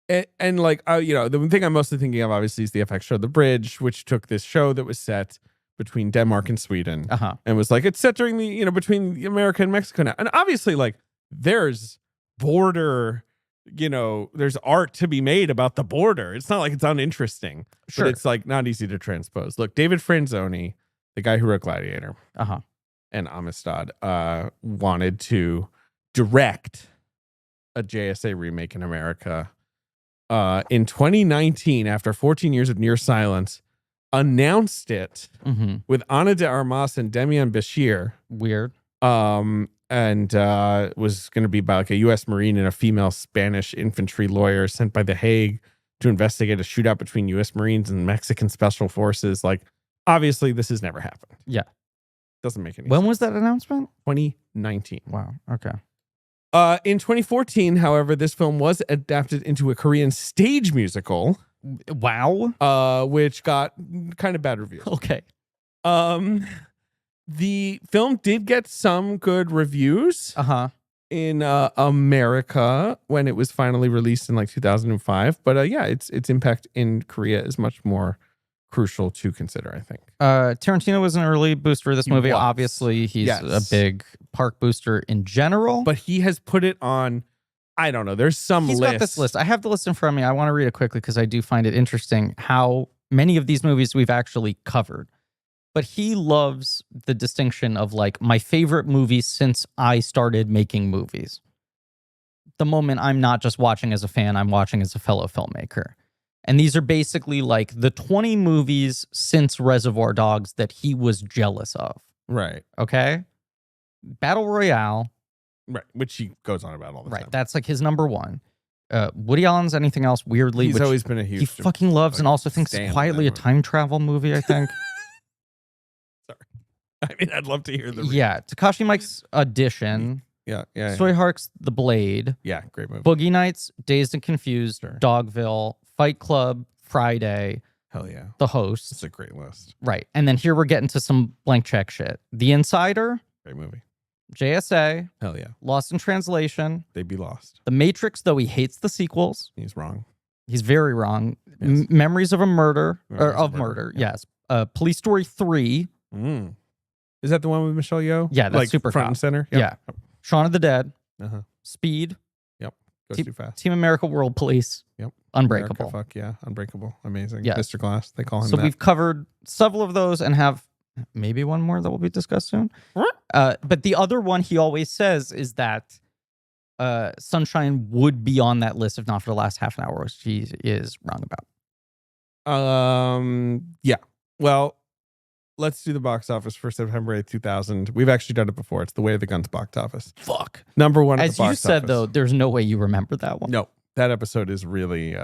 And the thing I'm mostly thinking of, obviously, is the FX show The Bridge, which took this show that was set between Denmark and Sweden Uh-huh. and was like, it's set during the, between America and Mexico now. And obviously, there's border there's art to be made about the border. It's not like it's uninteresting, Sure. but it's like not easy to transpose. Look, David Franzoni, the guy who wrote Gladiator and Amistad, wanted to direct a JSA remake in America. In 2019, after 14 years of near silence, announced it with Ana de Armas and Demian Bashir. Weird. And was going to be about like a U.S. Marine and a female Spanish infantry lawyer sent by The Hague to investigate a shootout between U.S. Marines and Mexican Special Forces. Like, obviously, this has never happened. Yeah. Doesn't make any sense. When was that announcement? 2019. Wow. Okay. In 2014, however, this film was adapted into a Korean stage musical. Wow. Which got kind of bad reviews. Okay. The film did get some good reviews in America when it was finally released in like 2005. But yeah, its impact in Korea is much more crucial to consider, I think. Tarantino was an early booster of this movie. was. Obviously, he's a big Park booster in general. But he has put it on, I don't know, there's some He's list. got this list. I have the list in front of me. I want to read it quickly because I do find it interesting how many of these movies we've actually covered. But he loves the distinction of like my favorite movies since I started making movies. The moment I'm not just watching as a fan, I'm watching as a fellow filmmaker. And these are basically like the 20 movies since Reservoir Dogs that he was jealous of. Right. Okay? Battle Royale. Right. Which he goes on about all the time. Right. That's like his number one. Woody Allen's Anything Else, weirdly. He's always been a huge... He fucking loves and also thinks it's quietly a time travel movie, I think. I mean, I'd love to hear the... Yeah. Takashi Mike's Audition. Yeah. Soy Hark's The Blade. Yeah, great movie. Boogie Nights, Dazed and Confused, Dogville, Fight Club, Friday. Hell yeah. The Host. It's a great list. Right. And then here we're getting to some blank check shit. The Insider. Great movie. JSA. Hell yeah. Lost in Translation. They'd be lost. The Matrix, though he hates the sequels. He's wrong. He's very wrong. Yes. Memories of a Murder. Memories Or of Murder. Yeah. Yes. Police Story 3. Is that the one with Michelle Yeoh? Yeah, that's like super front cop. and center. Yeah. Shaun of the Dead. Speed. Yep. Goes too fast. Team America World Police. Yep. Unbreakable. America, fuck yeah. Unbreakable. Amazing. Yes. Mr. Glass. They call him So that. we've covered several of those and have maybe one more that will be discussed soon. But the other one he always says is that Sunshine would be on that list if not for the last half an hour, which he is wrong about. Yeah. Well, let's do the box office for September 8th, 2000. We've actually done it before. It's the Way of the Guns box office. Fuck. Number one at As the box you said, office. though, there's no way you remember that one. No. That episode is really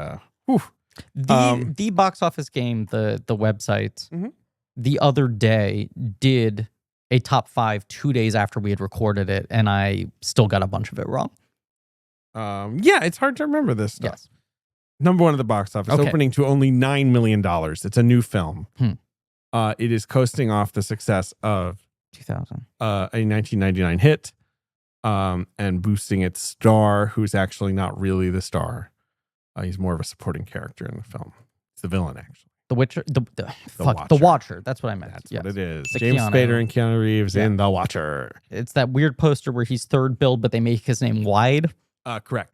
The box office game, the website, the other day did a top 5 2 days after we had recorded it, and I still got a bunch of it wrong. Yeah, it's hard to remember this stuff. Yes. Number one at the box office, opening to only $9 million. It's a new film. It is coasting off the success of 2000, a 1999 hit, and boosting its star, who's actually not really the star. He's more of a supporting character in the film. It's the villain, actually. The Witcher, the Watcher. Watcher. That's what I meant. That's what it is. The James Keanu. Spader and Keanu Reeves in The Watcher. It's that weird poster where he's third billed, but they make his name wide. Correct.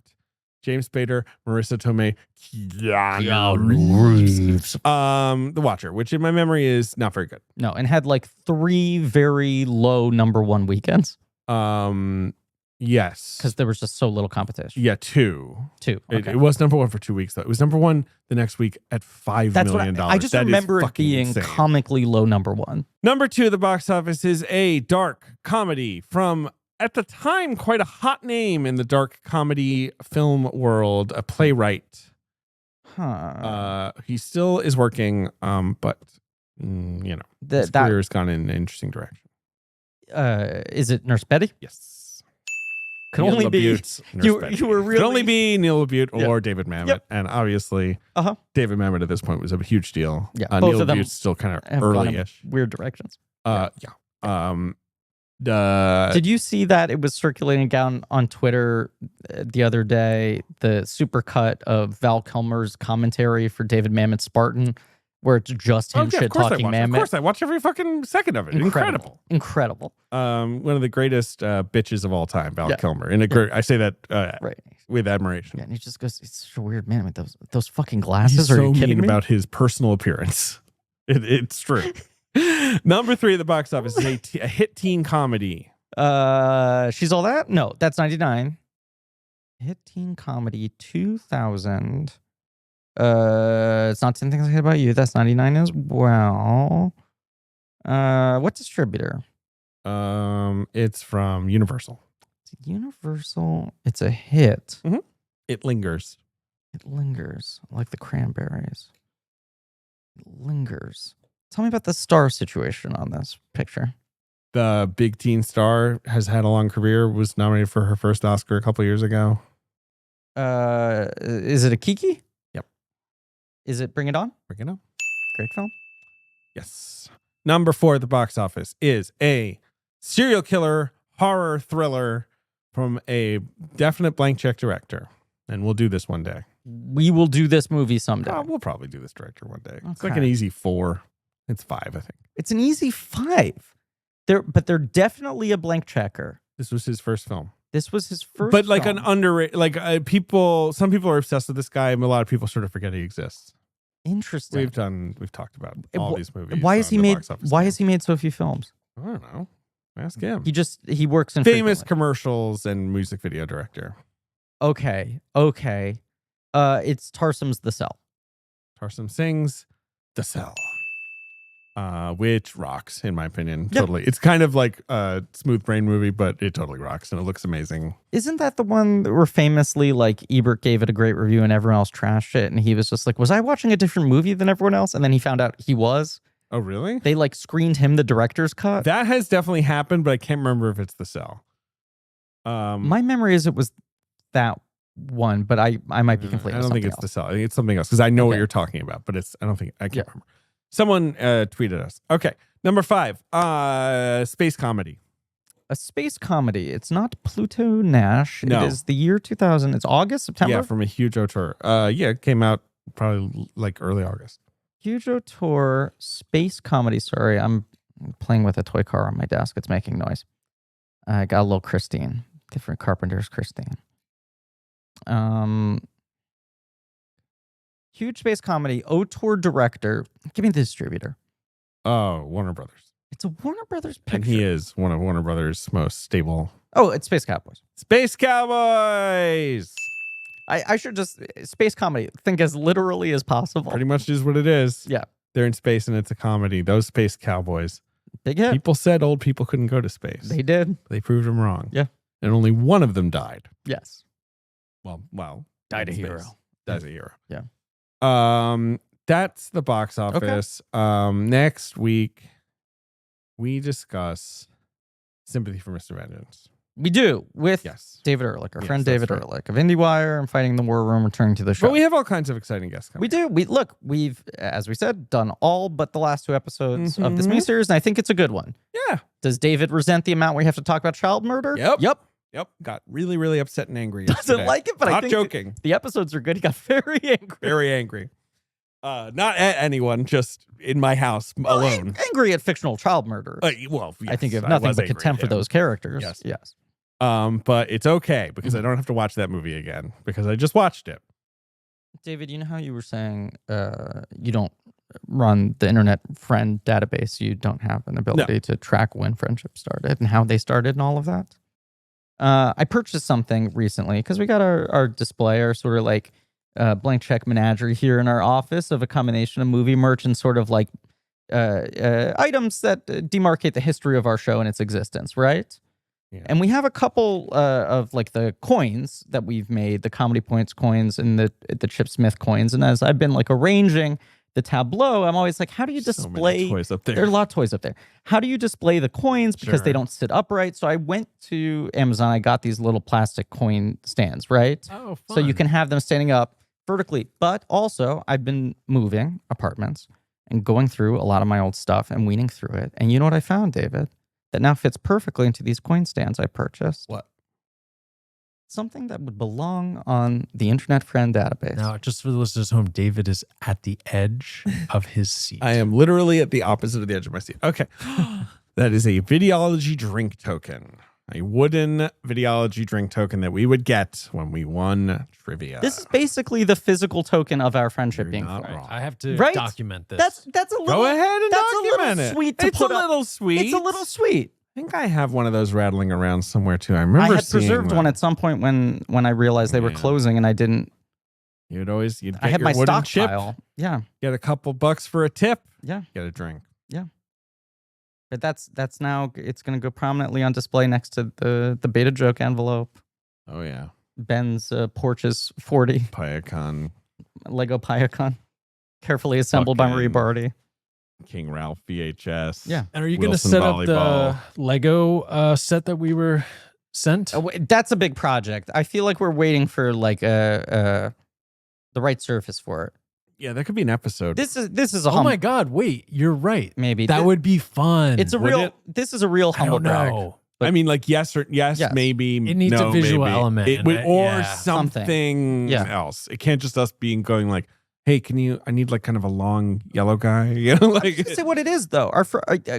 James Spader, Marissa Tomei, Keanu Reeves. The Watcher, which in my memory is not very good. No, and had like 3 very low number 1 weekends. Yes. Because there was just so little competition. Yeah, 2. 2. Okay. It was number 1 for 2 weeks, though. It was number 1 the next week at $5 million. I just That is remember it fucking being insane. comically low number 1. Number 2 at the box office is a dark comedy from, at the time, quite a hot name in the dark comedy film world, a playwright. He still is working, but his career has gone in an interesting direction. Is it Nurse Betty? Yes. Could Neil only be LaBute's Nurse you Betty. were really Could only be Neil LaBute Yeah. or David Mamet. Yep. And obviously, David Mamet at this point was a huge deal. Yeah, Neil both of them LaBute's still kind of have gone in early-ish. weird directions. Did you see that it was circulating down on Twitter the other day, the supercut of Val Kilmer's commentary for David Mamet's Spartan, where it's just him shit talking Mamet? Of course, I watch every fucking second of it. Incredible. Incredible. One of the greatest bitches of all time, Val Kilmer. I say that Right. with admiration. Yeah, and he just goes, "It's such a weird man with those fucking He's glasses." Are so you kidding mean me? about his personal appearance. It's true. Number 3 at the box office is a hit teen comedy. She's All That? No, that's 99. Hit teen comedy 2000. It's Not 10 Things I Hate About You. That's 99 as well. What distributor? It's from Universal. It's Universal. It's a hit. It lingers. It lingers like the Cranberries. It lingers. Tell me about the star situation on this picture. The big teen star has had a long career, was nominated for her first Oscar a couple years ago. Is it a Kiki? Yep. Is it Bring It On? Bring it up. Great film. Yes. Number 4 at the box office is a serial killer horror thriller from a definite blank check director. And we'll do this one day. We will do this movie someday. We'll probably do this director one day. It's like Okay. an easy 4. It's 5, I think. It's an easy 5. But they're definitely a blank checker. This was his first film. This was his first But like film. an underrated, like some people are obsessed with this guy, and a lot of people sort of forget he exists. Interesting. We've talked about all these movies. Why has on he the made box office Why game. has he made so few films? I don't know. Ask him. He works in Famous commercials and music video director. Okay. It's Tarsum's The Cell. Tarsum sings The Cell. Which rocks, in my opinion. Yep. Totally. It's kind of like a Smooth Brain movie, but it totally rocks and it looks amazing. Isn't that the one that where famously like Ebert gave it a great review and everyone else trashed it, and he was just like, was I watching a different movie than everyone else? And then he found out he was. Oh, really? They like screened him the director's cut. That has definitely happened, but I can't remember if it's The Cell. My memory is it was that one, but I might be conflating. I don't think it's else. The Cell. I think it's something else because I know what Okay. you're talking about, but I can't remember. Someone tweeted us. Okay. Number 5, space comedy. A space comedy. It's not Pluto Nash. No. It is the year 2000. It's August, September. Yeah, from a huge auteur. It came out probably like early August. Huge auteur space comedy. Sorry, I'm playing with a toy car on my desk. It's making noise. I got a little Christine. Different Carpenter's Christine. Huge space comedy. Auteur director. Give me the distributor. Oh, Warner Brothers. It's a Warner Brothers picture. And he is one of Warner Brothers' most stable. Oh, it's Space Cowboys. Space Cowboys. I should just space comedy. Think as literally as possible. Pretty much is what it is. Yeah. They're in space and it's a comedy. Those Space Cowboys. Big hit. People said old people couldn't go to space. They did. They proved them wrong. Yeah. And only one of them died. Yes. Well, Died a in hero. space. Died a hero. Yeah. That's the box office. Next week we discuss Sympathy for Mr. Vengeance. We do with Yes. David Ehrlich, our Yes, friend that's David right. Ehrlich of IndieWire and Fighting the War Room, returning to the show. But we have all kinds of exciting guests coming. We do. We've, as we said, done all but the last 2 episodes of this Mhm. miniseries, and I think it's a good one. Yeah. Does David resent the amount we have to talk about child murder? Yep. Got really, really upset and angry. Doesn't yesterday. like it, but I Not think joking. the episodes are good. He got very angry. Very angry. Not at anyone, just in my house alone. Angry at fictional child murderers. Well, I think yes, you have nothing was but angry contempt for at him. those characters. Yes. Yes. But it's okay because I don't have to watch that movie again because I just watched it. David, you know how you were saying you don't run the internet friend database, you don't have an ability to track when friendships started and how they started and all of that? I purchased something recently because we got our display, our sort of like blank check menagerie here in our office of a combination of movie merch and sort of like items that demarcate the history of our show and its existence, right? Yeah. And we have a couple of like the coins that we've made, the Comedy Points coins and the Chip Smith coins. And as I've been like arranging the tableau, I'm always like, how do you So many display? toys up there. There are a lot of toys up there. How do you display the coins because they Sure. don't sit upright? So I went to Amazon. I got these little plastic coin stands, right? Oh, fun. So you can have them standing up vertically. But also, I've been moving apartments and going through a lot of my old stuff and weeding through it. And you know what I found, David? That now fits perfectly into these coin stands I purchased. What? Something that would belong on the Internet Friend database. Now, just for the listeners at home, David is at the edge of his seat. I am literally at the opposite of the edge of my seat. Okay. That is a Videology drink token. A wooden videology drink token that we would get when we won trivia. This is basically the physical token of our friendship You're being not formed. wrong. I have to Right? document this. That's a little. Go ahead and that's document a little it. sweet to It's put a up. little sweet. It's a little sweet. I think I have one of those rattling around somewhere too. I remember I had seeing preserved one at some point when I realized they were Yeah. closing and I didn't. You'd get I had your my wooden chip, stockpile. Yeah, get a couple bucks for a tip, yeah. get a drink. But that's now it's going to go prominently on display next to the beta joke envelope. Oh yeah, Ben's Porches 40 Piacon, Lego Piacon, carefully assembled by Marie Fucking- Barty. King Ralph VHS. Yeah. And are you going to Wilson set up volleyball. the Lego set that we were sent? That's a big project. I feel like we're waiting for like the right surface for it. Yeah, that could be an episode. This is a Oh my God! Wait, you're right. maybe That would be fun. it's a Would real. it? This is a real I humble don't brag. know. I mean, like yes, Yes. maybe. It needs no, a visual maybe. element It in would, it, or yeah. something Yeah. else. It can't just us being going like, "Hey, I need like kind of a long yellow guy." You know, I was like gonna say what it is though. Our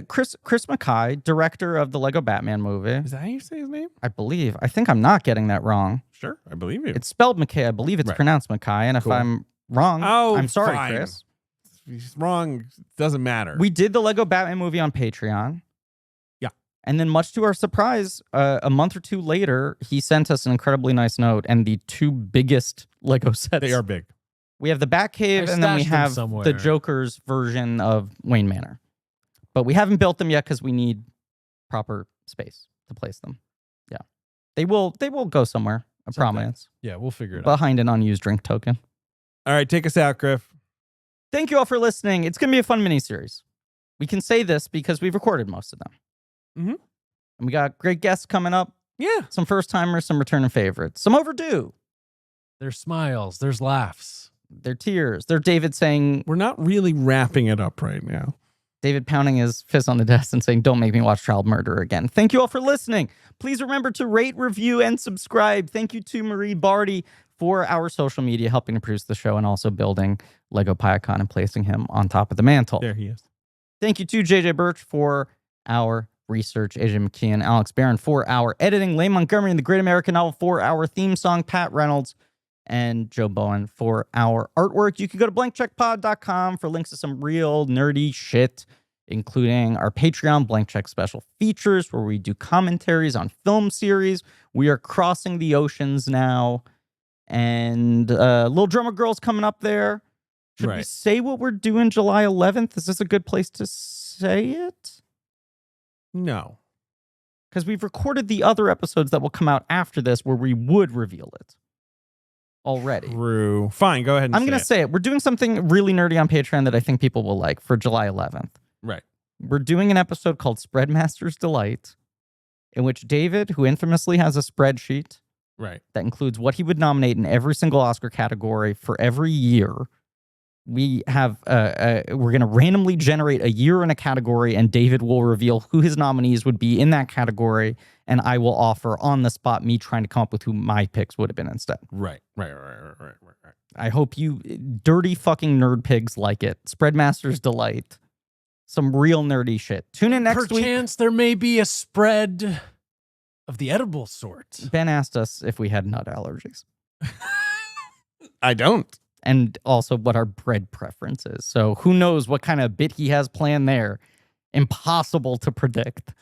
Chris Mackay, director of the Lego Batman movie, is that how you say his name? I believe. I think I'm not getting that wrong. Sure, I believe you. It's spelled McKay. I believe it's Right. pronounced Mackay. And if Cool. I'm wrong, Oh, I'm sorry, fine. Chris. If he's wrong. Doesn't matter. We did the Lego Batman movie on Patreon. Yeah. And then, much to our surprise, a month or two later, he sent us an incredibly nice note and the two biggest Lego sets. They are big. We have the Batcave, I and then we stashed them have somewhere. the Joker's version of Wayne Manor. But we haven't built them yet because we need proper space to place them. Yeah. They will go somewhere, a Someday. prominence, Yeah, we'll figure it out. behind an unused drink token. All right, take us out, Griff. Thank you all for listening. It's going to be a fun mini-series. We can say this because we've recorded most of them. Mhm. And we got great guests coming up, Yeah. some first-timers, some returning favorites, some overdue. There's smiles. There's laughs. They're tears. They're David saying, We're not really wrapping it up right now. David pounding his fist on the desk and saying, don't make me watch child murder again. Thank you all for listening. Please remember to rate, review, and subscribe. Thank you to Marie Barty for our social media, helping to produce the show and also building Lego Piacon and placing him on top of the mantle. There he is. Thank you to JJ Birch for our research, AJ McKeon, Alex Barron for our editing, Leigh Montgomery and the Great American Novel for our theme song, Pat Reynolds, and Joe Bowen for our artwork. You can go to blankcheckpod.com for links to some real nerdy shit, including our Patreon Blank Check special features where we do commentaries on film series. We are crossing the oceans now. And Little Drummer Girl's coming up there. Should we Right. say what we're doing July 11th? Is this a good place to say it? No. Because we've recorded the other episodes that will come out after this where we would reveal it already. True. Fine, go ahead and I'm going to say it. We're doing something really nerdy on Patreon that I think people will like for July 11th. Right. We're doing an episode called Spreadmaster's Delight, in which David, who infamously has a spreadsheet Right. that includes what he would nominate in every single Oscar category for every year. We have we're going to randomly generate a year in a category, and David will reveal who his nominees would be in that category, and I will offer on the spot me trying to come up with who my picks would have been instead. Right. Right. I hope you dirty fucking nerd pigs like it. Spreadmaster's Delight. Some real nerdy shit. Tune in next week. Perchance there may be a spread of the edible sort. Ben asked us if we had nut allergies I don't. and also what our bread preference is. So who knows what kind of bit he has planned there. Impossible to predict.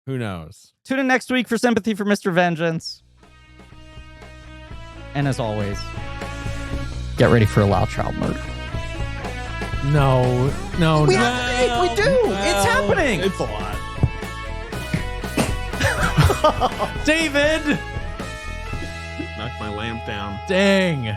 Who knows? Tune in next week for Sympathy for Mr. Vengeance. And as always, get ready for a loud child murder. No. We do. It's happening. It's a lot. David! Knock my lamp down. Dang.